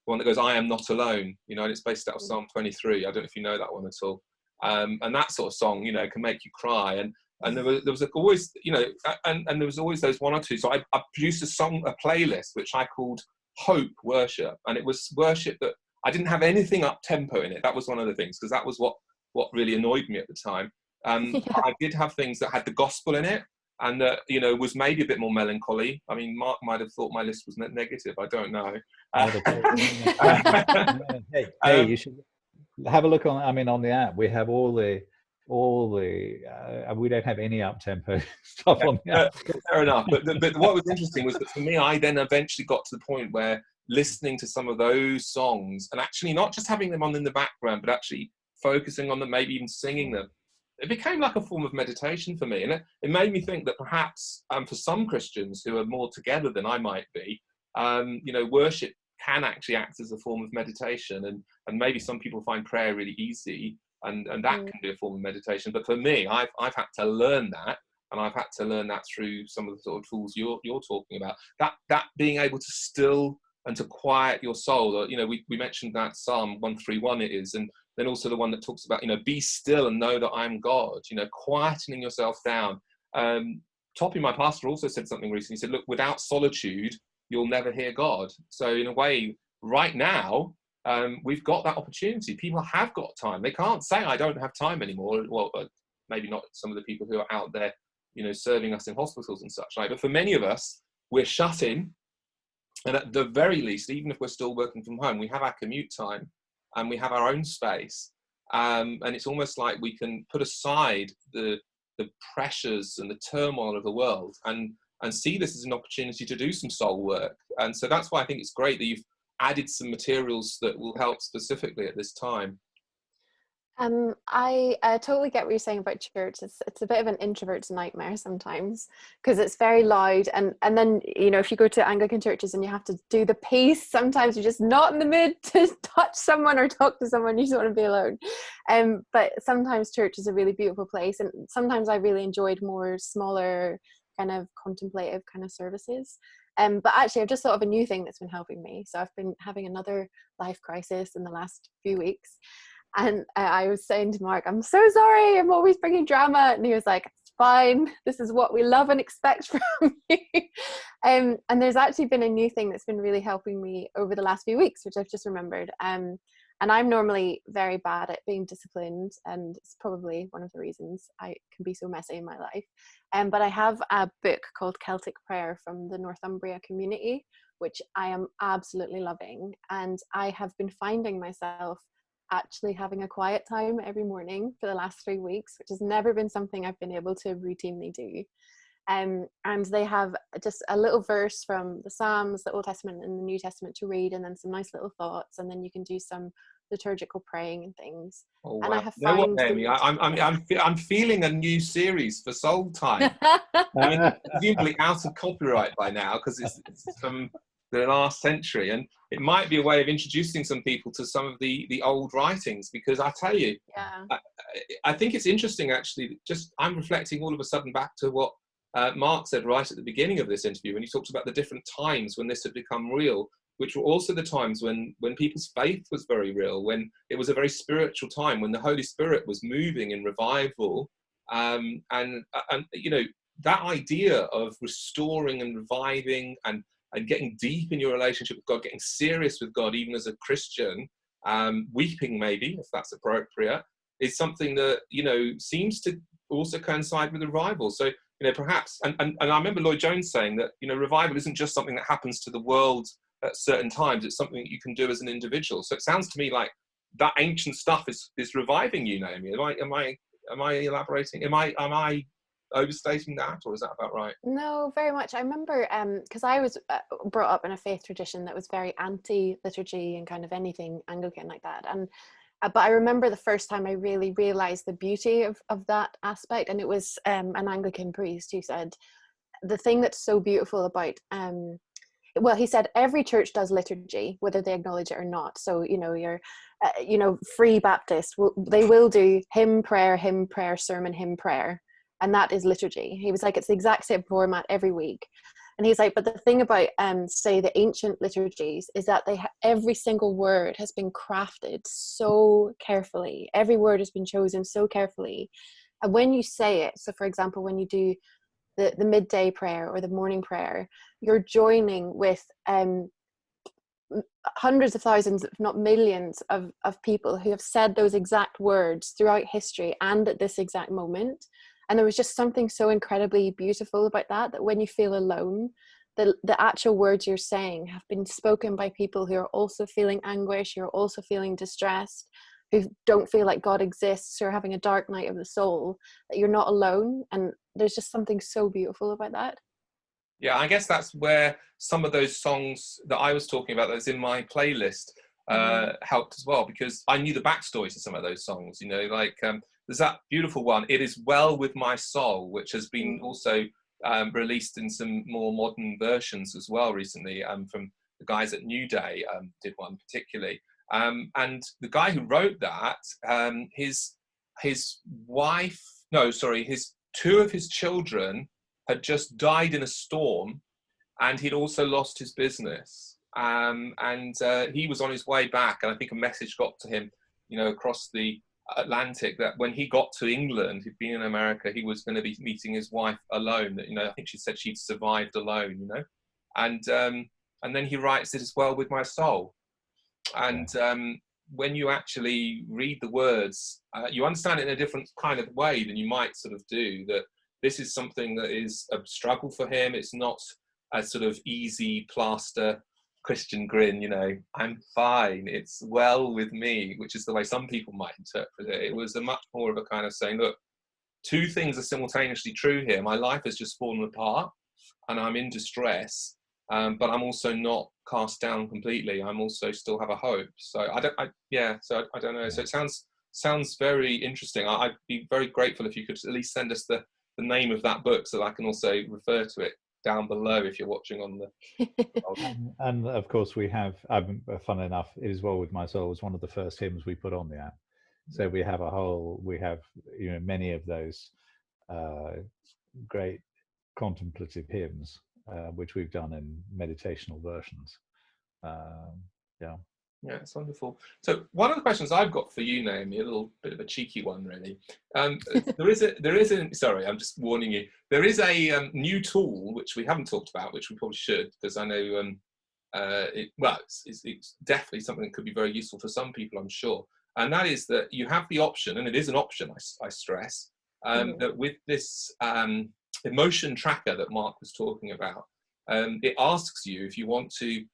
one that goes, "I am not alone," you know, and it's based out of Psalm 23. I don't know if you know that one at all. And that sort of song, you know, can make you cry. And there was always, you know, and there was always those one or two. So I produced a playlist, which I called Hope Worship. And it was worship that I didn't have anything up tempo in it. That was one of the things, because that was what really annoyed me at the time. Yeah. I did have things that had the gospel in it, and that, you know, was maybe a bit more melancholy. I mean, Mark might have thought my list was negative. I don't know. Hey, you should have a look on. I mean, on the app, we have all the. We don't have any up tempo stuff on the app. Fair enough. But what was interesting was that for me, I then eventually got to the point where listening to some of those songs, and actually not just having them on in the background, but actually focusing on them, maybe even singing them, it became like a form of meditation for me. And it made me think that perhaps for some Christians who are more together than I might be, you know, worship can actually act as a form of meditation. And maybe some people find prayer really easy, and that can be a form of meditation. But for me, I've had to learn that, and I've had to learn that through some of the sort of tools you're talking about. That being able to still and to quiet your soul. Or, you know, we mentioned that Psalm 131 it is, and then also the one that talks about, you know, be still and know that I am God. You know, quietening yourself down. Toppy, my pastor, also said something recently. He said, "Look, without solitude, you'll never hear God." So in a way, right now, we've got that opportunity. People have got time. They can't say, "I don't have time anymore." Well, maybe not some of the people who are out there, you know, serving us in hospitals and such like. But for many of us, we're shut in. And at the very least, even if we're still working from home, we have our commute time and we have our own space. And it's almost like we can put aside the pressures and the turmoil of the world and see this as an opportunity to do some soul work. And so that's why I think it's great that you've added some materials that will help specifically at this time. I totally get what you're saying about church. It's a bit of an introvert's nightmare sometimes, because it's very loud, and then, you know, if you go to Anglican churches and you have to do the pace, sometimes you're just not in the mood to touch someone or talk to someone. You just want to be alone. But sometimes church is a really beautiful place, and sometimes I really enjoyed more smaller kind of contemplative kind of services. But actually, I've just thought of a new thing that's been helping me. So I've been having another life crisis in the last few weeks. And I was saying to Mark, "I'm so sorry, I'm always bringing drama." And he was like, "It's fine. This is what we love and expect from you." And there's actually been a new thing that's been really helping me over the last few weeks, which I've just remembered. And I'm normally very bad at being disciplined, and it's probably one of the reasons I can be so messy in my life. But I have a book called Celtic Prayer from the Northumbria community, which I am absolutely loving. And I have been finding myself actually having a quiet time every morning for the last 3 weeks, which has never been something I've been able to routinely do. And they have just a little verse from the Psalms, the Old Testament and the New Testament to read, and then some nice little thoughts, and then you can do some liturgical praying and things. Oh, wow. And I have you know what, found Naomi? I'm feeling a new series for Soultime. I mean, presumably out of copyright by now, because it's from the last century, and it might be a way of introducing some people to some of the old writings, because I tell you, yeah. I think it's interesting actually. Just I'm reflecting all of a sudden back to what Mark said right at the beginning of this interview, when he talked about the different times when this had become real, which were also the times when people's faith was very real, when it was a very spiritual time, when the Holy Spirit was moving in revival, and you know, that idea of restoring and reviving and getting deep in your relationship with God, getting serious with God, even as a Christian, weeping maybe, if that's appropriate, is something that, you know, seems to also coincide with revival. So, you know, perhaps, and I remember Lloyd Jones saying that, you know, revival isn't just something that happens to the world at certain times, it's something that you can do as an individual. So it sounds to me like that ancient stuff is reviving you, Naomi. Am I elaborating? Am I overstating that, or is that about right? No, very much. I remember because I was brought up in a faith tradition that was very anti-liturgy and kind of anything Anglican like that, and but I remember the first time I really realized the beauty of that aspect, and it was an Anglican priest who said the thing that's so beautiful about well, he said every church does liturgy, whether they acknowledge it or not. So, you know, your, you know, Free Baptist, they will do hymn, prayer, sermon, hymn, prayer. And that is liturgy. He was like, it's the exact same format every week. And he's like, but the thing about, say, the ancient liturgies is that every single word has been crafted so carefully. Every word has been chosen so carefully. And when you say it, so for example, when you do the midday prayer or the morning prayer, you're joining with hundreds of thousands, if not millions, of people who have said those exact words throughout history and at this exact moment. And there was just something so incredibly beautiful about that when you feel alone, the actual words you're saying have been spoken by people who are also feeling anguish, who are also feeling distressed, who don't feel like God exists, who are having a dark night of the soul, that you're not alone. And there's just something so beautiful about that. Yeah, I guess that's where some of those songs that I was talking about that's in my playlist helped as well, because I knew the backstory to some of those songs, you know, like there's that beautiful one, It Is Well With My Soul, which has been also released in some more modern versions as well recently, from the guys at New Day, did one particularly. And the guy who wrote that, his two of his children had just died in a storm, and he'd also lost his business. And he was on his way back, and I think a message got to him, you know, across the Atlantic, that when he got to England, he'd been in America, he was going to be meeting his wife alone. That, you know, I think she said she'd survived alone, you know, and then he writes, It Is Well With My Soul. And when you actually read the words, you understand it in a different kind of way than you might sort of do, that this is something that is a struggle for him. It's not a sort of easy plaster Christian grin, you know, I'm fine, it's well with me, which is the way some people might interpret it. It was a much more of a kind of saying, look, two things are simultaneously true here. My life has just fallen apart and I'm in distress, but I'm also not cast down completely. I'm also still have a hope. So I don't know. So it sounds very interesting. I'd be very grateful if you could at least send us the name of that book so that I can also refer to it down below if you're watching on the and of course we have, fun enough, It Is Well With My Soul was one of the first hymns we put on the app. So we have you know, many of those great contemplative hymns which we've done in meditational versions. Yeah, it's wonderful. So one of the questions I've got for you, Naomi, a little bit of a cheeky one, really. Sorry, I'm just warning you. There is a new tool which we haven't talked about, which we probably should, because I know it's definitely something that could be very useful for some people, I'm sure. And that is that you have the option, and it is an option, I stress, that with this emotion tracker that Mark was talking about, it asks you if you want to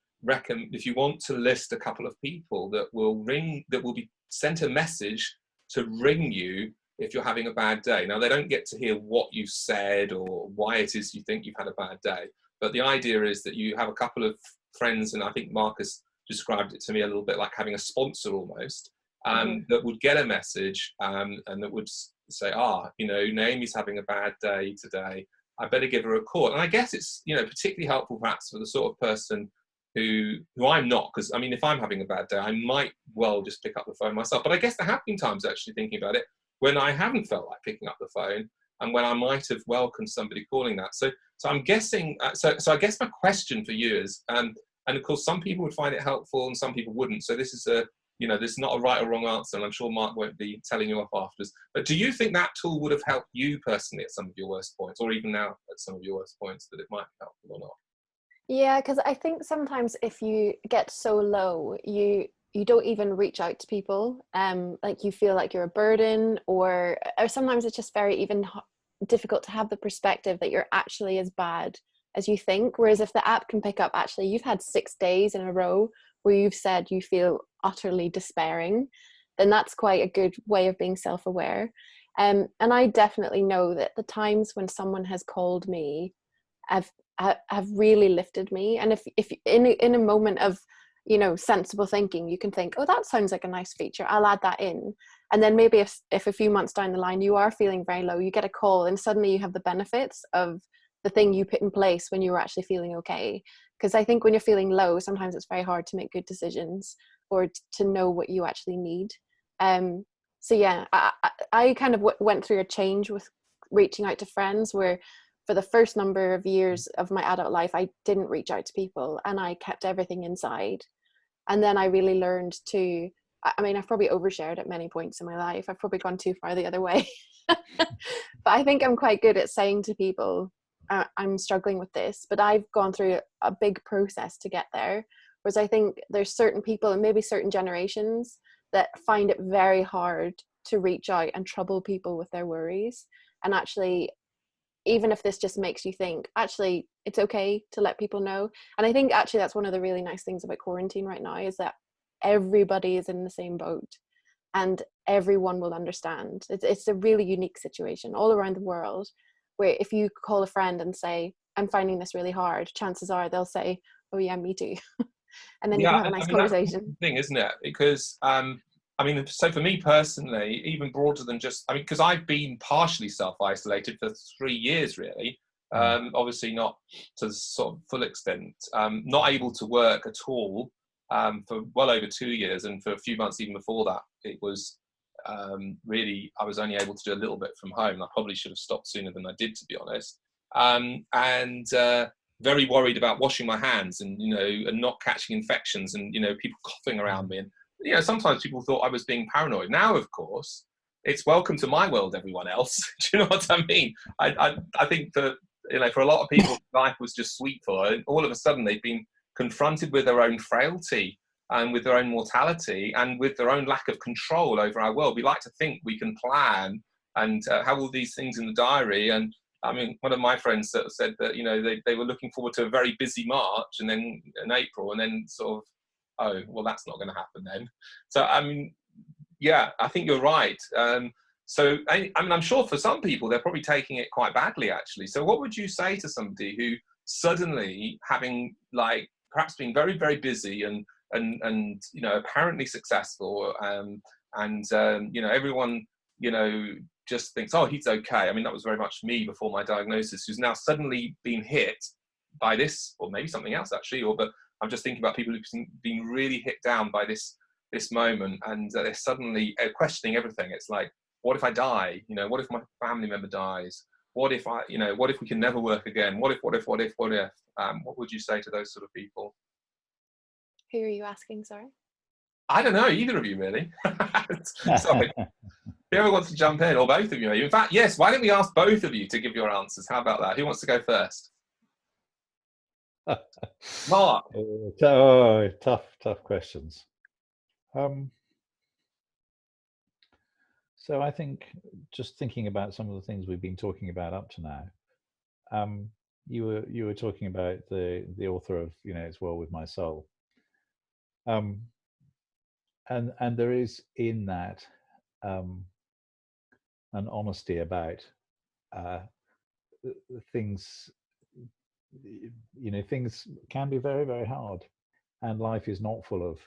list a couple of people that will be sent a message to ring you if you're having a bad day. Now, they don't get to hear what you said or why it is you think you've had a bad day, but the idea is that you have a couple of friends, and I think Marcus described it to me a little bit like having a sponsor almost, that would get a message and that would say, you know, Naomi's having a bad day today, I better give her a call. And I guess it's, you know, particularly helpful perhaps for the sort of person who I'm not, because I mean, if I'm having a bad day, I might well just pick up the phone myself. But I guess there have been times, actually thinking about it, when I haven't felt like picking up the phone, and when I might have welcomed somebody calling that. So I'm guessing. So I guess my question for you is, and of course, some people would find it helpful, and some people wouldn't. So this is there's not a right or wrong answer, and I'm sure Mark won't be telling you off afterwards. But do you think that tool would have helped you personally at some of your worst points, or even now at some of your worst points, that it might be helpful or not? Yeah, because I think sometimes if you get so low, you don't even reach out to people. Like you feel like you're a burden, or sometimes it's just very even difficult to have the perspective that you're actually as bad as you think. Whereas if the app can pick up, actually, you've had 6 days in a row where you've said you feel utterly despairing, then that's quite a good way of being self-aware. And I definitely know that the times when someone has called me have really lifted me. And if in a moment of, you know, sensible thinking, you can think, oh, that sounds like a nice feature, I'll add that in. And then maybe if a few months down the line you are feeling very low, you get a call and suddenly you have the benefits of the thing you put in place when you were actually feeling okay. Because I think when you're feeling low, sometimes it's very hard to make good decisions or to know what you actually need. So yeah, I kind of went through a change with reaching out to friends, where for the first number of years of my adult life, I didn't reach out to people and I kept everything inside. And then I really learned to, I mean, I've probably overshared at many points in my life. I've probably gone too far the other way. But I think I'm quite good at saying to people, I'm struggling with this, but I've gone through a big process to get there. Whereas I think there's certain people and maybe certain generations that find it very hard to reach out and trouble people with their worries. And actually, even if this just makes you think, actually, it's okay to let people know. And I think actually that's one of the really nice things about quarantine right now, is that everybody is in the same boat and everyone will understand. It's a really unique situation all around the world, where if you call a friend and say, I'm finding this really hard, chances are they'll say, oh yeah, me too. And then you can have a nice conversation. That's the thing, isn't it? Because I mean, so for me personally, even broader than just, I mean, because I've been partially self-isolated for 3 years, really. Obviously not to the sort of full extent, not able to work at all for well over 2 years, and for a few months even before that, it was really, I was only able to do a little bit from home. I probably should have stopped sooner than I did, to be honest. And very worried about washing my hands and, you know, and not catching infections and, you know, people coughing around me. And, you know, sometimes people thought I was being paranoid. Now, of course, it's welcome to my world, everyone else. Do you know what I mean? I think that, you know, for a lot of people, life was just sweet for them. All of a sudden, they've been confronted with their own frailty and with their own mortality and with their own lack of control over our world. We like to think we can plan and have all these things in the diary. And I mean, one of my friends said that, you know, they were looking forward to a very busy March and then in April, and then sort of, oh, well, that's not going to happen then. So, I mean, yeah, I think you're right. So, I mean, I'm sure for some people, they're probably taking it quite badly, actually. So what would you say to somebody who suddenly, having like perhaps been very, very busy and you know, apparently successful, you know, everyone, you know, just thinks, oh, he's okay. I mean, that was very much me before my diagnosis, who's now suddenly been hit by this, or maybe something else actually, but I'm just thinking about people who've been really hit down by this moment, and they're suddenly questioning everything. It's like, what if I die? You know, what if my family member dies? What if you know, what if we can never work again? What if? What would you say to those sort of people? Who are you asking, sorry? I don't know, either of you really. Sorry. Whoever wants to jump in, or both of you. In fact, yes, why don't we ask both of you to give your answers? How about that? Who wants to go first? Mark. Oh, tough questions. So I think, just thinking about some of the things we've been talking about up to now, you were talking about the author of, you know, It's Well With My Soul. And there is in that an honesty about things. You know, things can be very, very hard, and life is not full of,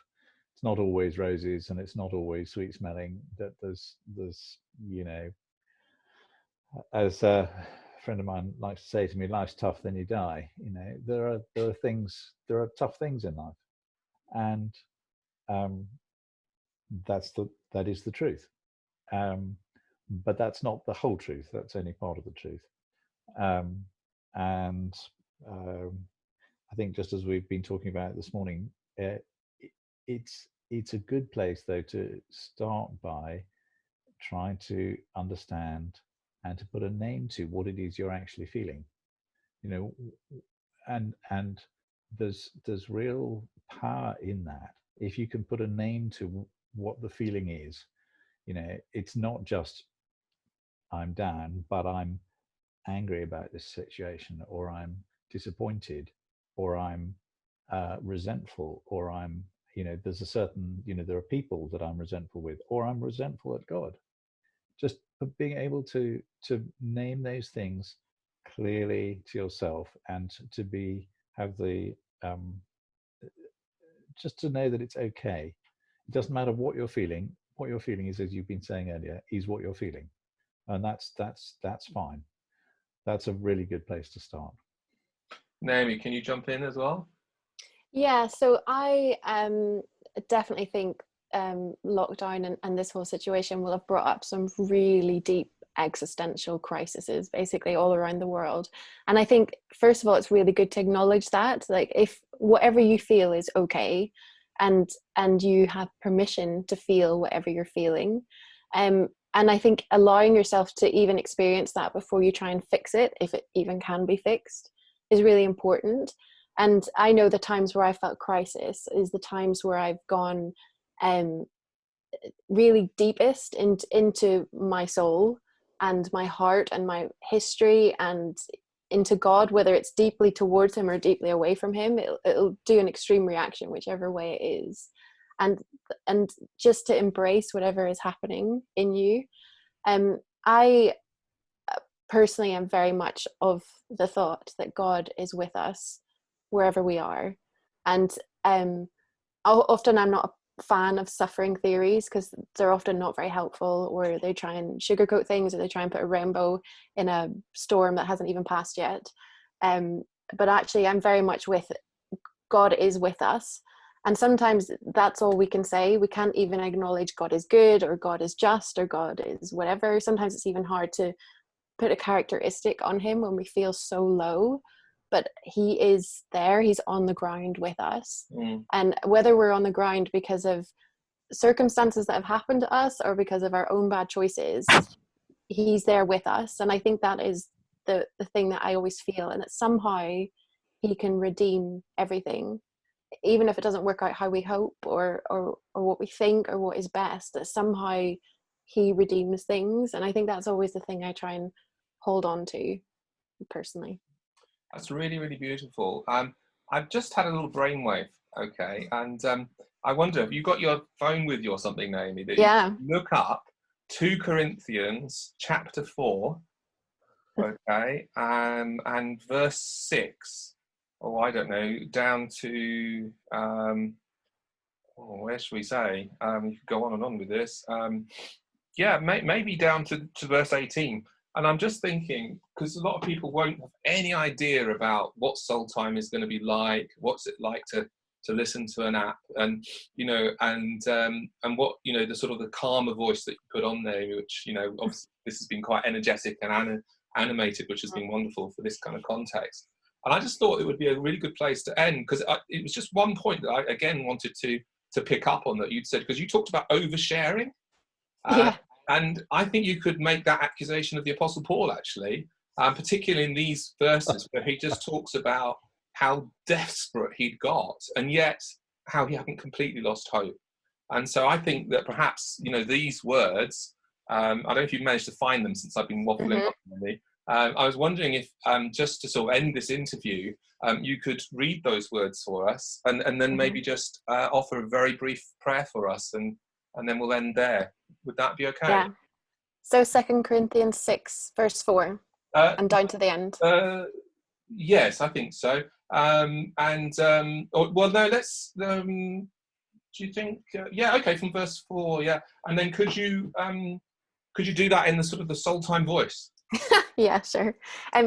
it's not always roses and it's not always sweet smelling. That there's you know, as a friend of mine likes to say to me, life's tough, then you die. You know, there are tough things in life, and that is the truth. But that's not the whole truth. That's only part of the truth. And I think, just as we've been talking about this morning, it's a good place though to start by trying to understand and to put a name to what it is you're actually feeling. You know, and there's real power in that if you can put a name to what the feeling is. You know, it's not just I'm down, but I'm angry about this situation, or I'm disappointed, or I'm resentful, or I'm, you know, there's a certain, you know, there are people that I'm resentful with, or I'm resentful at God. Just being able to name those things clearly to yourself, and to have the just to know that it's okay. It doesn't matter what you're feeling. What you're feeling is, as you've been saying earlier, is what you're feeling, and that's fine. That's a really good place to start. Naomi, can you jump in as well? Yeah, so I definitely think lockdown and this whole situation will have brought up some really deep existential crises basically all around the world. And I think, first of all, it's really good to acknowledge that, like, if whatever you feel is okay, and you have permission to feel whatever you're feeling. And I think allowing yourself to even experience that before you try and fix it, if it even can be fixed, is really important. And I know the times where I felt crisis is the times where I've gone um, really deepest into my soul and my heart and my history and into God, whether it's deeply towards him or deeply away from him. It'll do an extreme reaction, whichever way it is. And just to embrace whatever is happening in you. I personally am very much of the thought that God is with us wherever we are. And often I'm not a fan of suffering theories because they're often not very helpful, or they try and sugarcoat things, or they try and put a rainbow in a storm that hasn't even passed yet. But actually, I'm very much with God is with us. And sometimes that's all we can say. We can't even acknowledge God is good, or God is just, or God is whatever. Sometimes it's even hard to put a characteristic on him when we feel so low, but he is there. He's on the ground with us. And whether we're on the ground because of circumstances that have happened to us or because of our own bad choices, he's there with us. And I think that is the thing that I always feel, and that somehow he can redeem everything, even if it doesn't work out how we hope, or what we think, or what is best, that somehow he redeems things. And I think that's always the thing I try and hold on to personally. That's really, really beautiful. I've just had a little brainwave, okay, and I wonder, have you got your phone with you or something, Naomi, that you Yeah. look up 2 Corinthians chapter 4, okay, and verse 6, or I don't know, down to, where should we say? You could go on and on with this. Yeah, maybe down to verse 18. And I'm just thinking, because a lot of people won't have any idea about what Soultime is going to be like, what's it like to listen to an app, and and what, the sort of the calmer voice that you put on there, which, obviously this has been quite energetic and animated, which has been wonderful for this kind of context. And I just thought it would be a really good place to end, because it was just one point that I again wanted to pick up on that you'd said, because you talked about oversharing. Yeah. And I think you could make that accusation of the Apostle Paul, actually, particularly in these verses where he just talks about how desperate he'd got, and yet how he hadn't completely lost hope. And so I think that perhaps, these words, I don't know if you've managed to find them since I've been waffling on really. I was wondering if, just to sort of end this interview, you could read those words for us, and then maybe just offer a very brief prayer for us, and then we'll end there. Would that be okay? Yeah. So 2 Corinthians 6 verse 4 and down to the end. Yes, I think so. Well, no, let's. Do you think? Yeah, okay, from verse 4. Yeah, and then could you do that in the sort of the Soultime voice? Yeah, sure.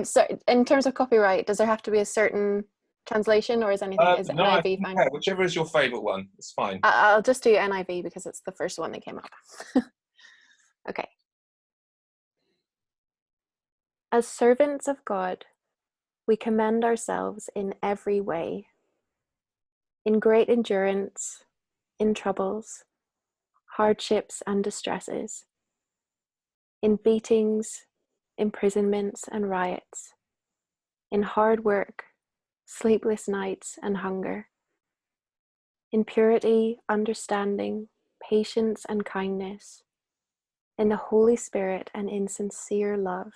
So in terms of copyright, does there have to be a certain translation, or is No, NIV fine? yeah, whichever is your favourite one, it's fine. I'll just do NIV because it's the first one that came up. Okay. As servants of God, we commend ourselves in every way, in great endurance, in troubles, hardships and distresses, in beatings, imprisonments and riots, in hard work, sleepless nights and hunger, in purity, understanding, patience and kindness, in the Holy Spirit and in sincere love,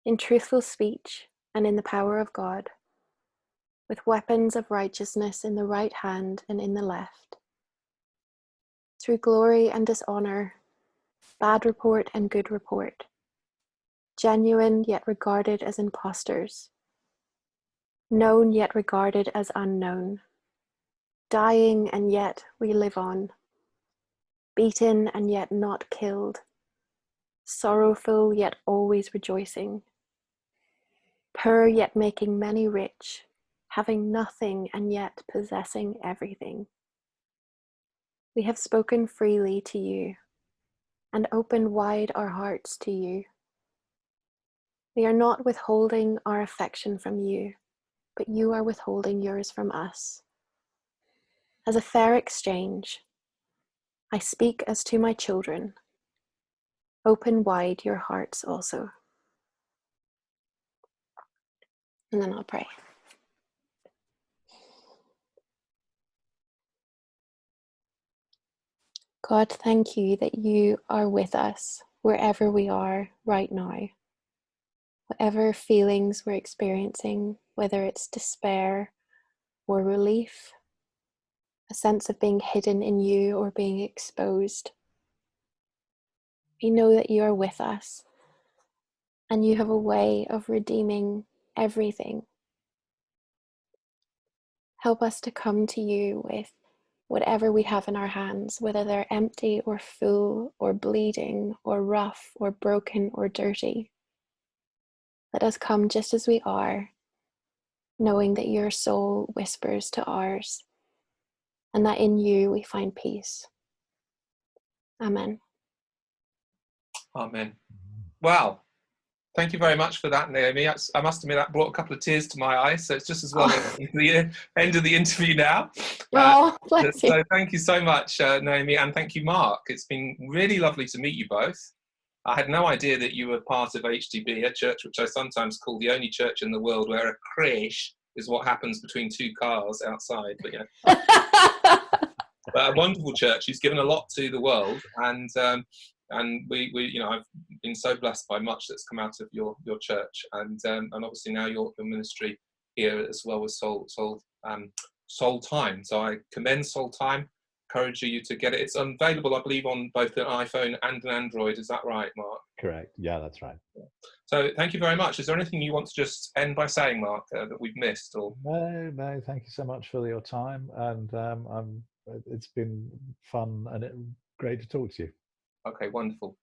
in truthful speech and in the power of God, with weapons of righteousness in the right hand and in the left, through glory and dishonor, bad report and good report, genuine yet regarded as impostors, known yet regarded as unknown, dying and yet we live on, beaten and yet not killed, sorrowful yet always rejoicing, poor yet making many rich, having nothing and yet possessing everything. We have spoken freely to you and opened wide our hearts to you. We are not withholding our affection from you, but you are withholding yours from us. As a fair exchange, I speak as to my children. Open wide your hearts also. And then I'll pray. God, thank you that you are with us wherever we are right now. Whatever feelings we're experiencing, whether it's despair or relief, a sense of being hidden in you or being exposed, we know that you are with us and you have a way of redeeming everything. Help us to come to you with whatever we have in our hands, whether they're empty or full or bleeding or rough or broken or dirty. Let us come just as we are, knowing that your soul whispers to ours and that in you we find peace. Amen. Amen. Wow. Thank you very much for that, Naomi. I must admit that brought a couple of tears to my eyes, so it's just as well at the end of the interview now. Bless you. So thank you so much, Naomi, and thank you, Mark. It's been really lovely to meet you both. I had no idea that you were part of HTB, a church which I sometimes call the only church in the world where a crash is what happens between two cars outside. But yeah, but a wonderful church who's given a lot to the world, and we you know, I've been so blessed by much that's come out of your church, and obviously now your ministry here as well with Soultime. So I commend Soultime. Encourage you to get it. It's available, I believe, on both an iPhone and an Android. Is that right, Mark? Correct. Yeah, that's right. Yeah. So thank you very much. Is there anything you want to just end by saying, Mark, that we've missed? Or No. Thank you so much for your time, and it's been fun and great to talk to you. Okay, wonderful.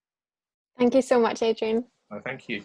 Thank you so much, Adrian. Thank you.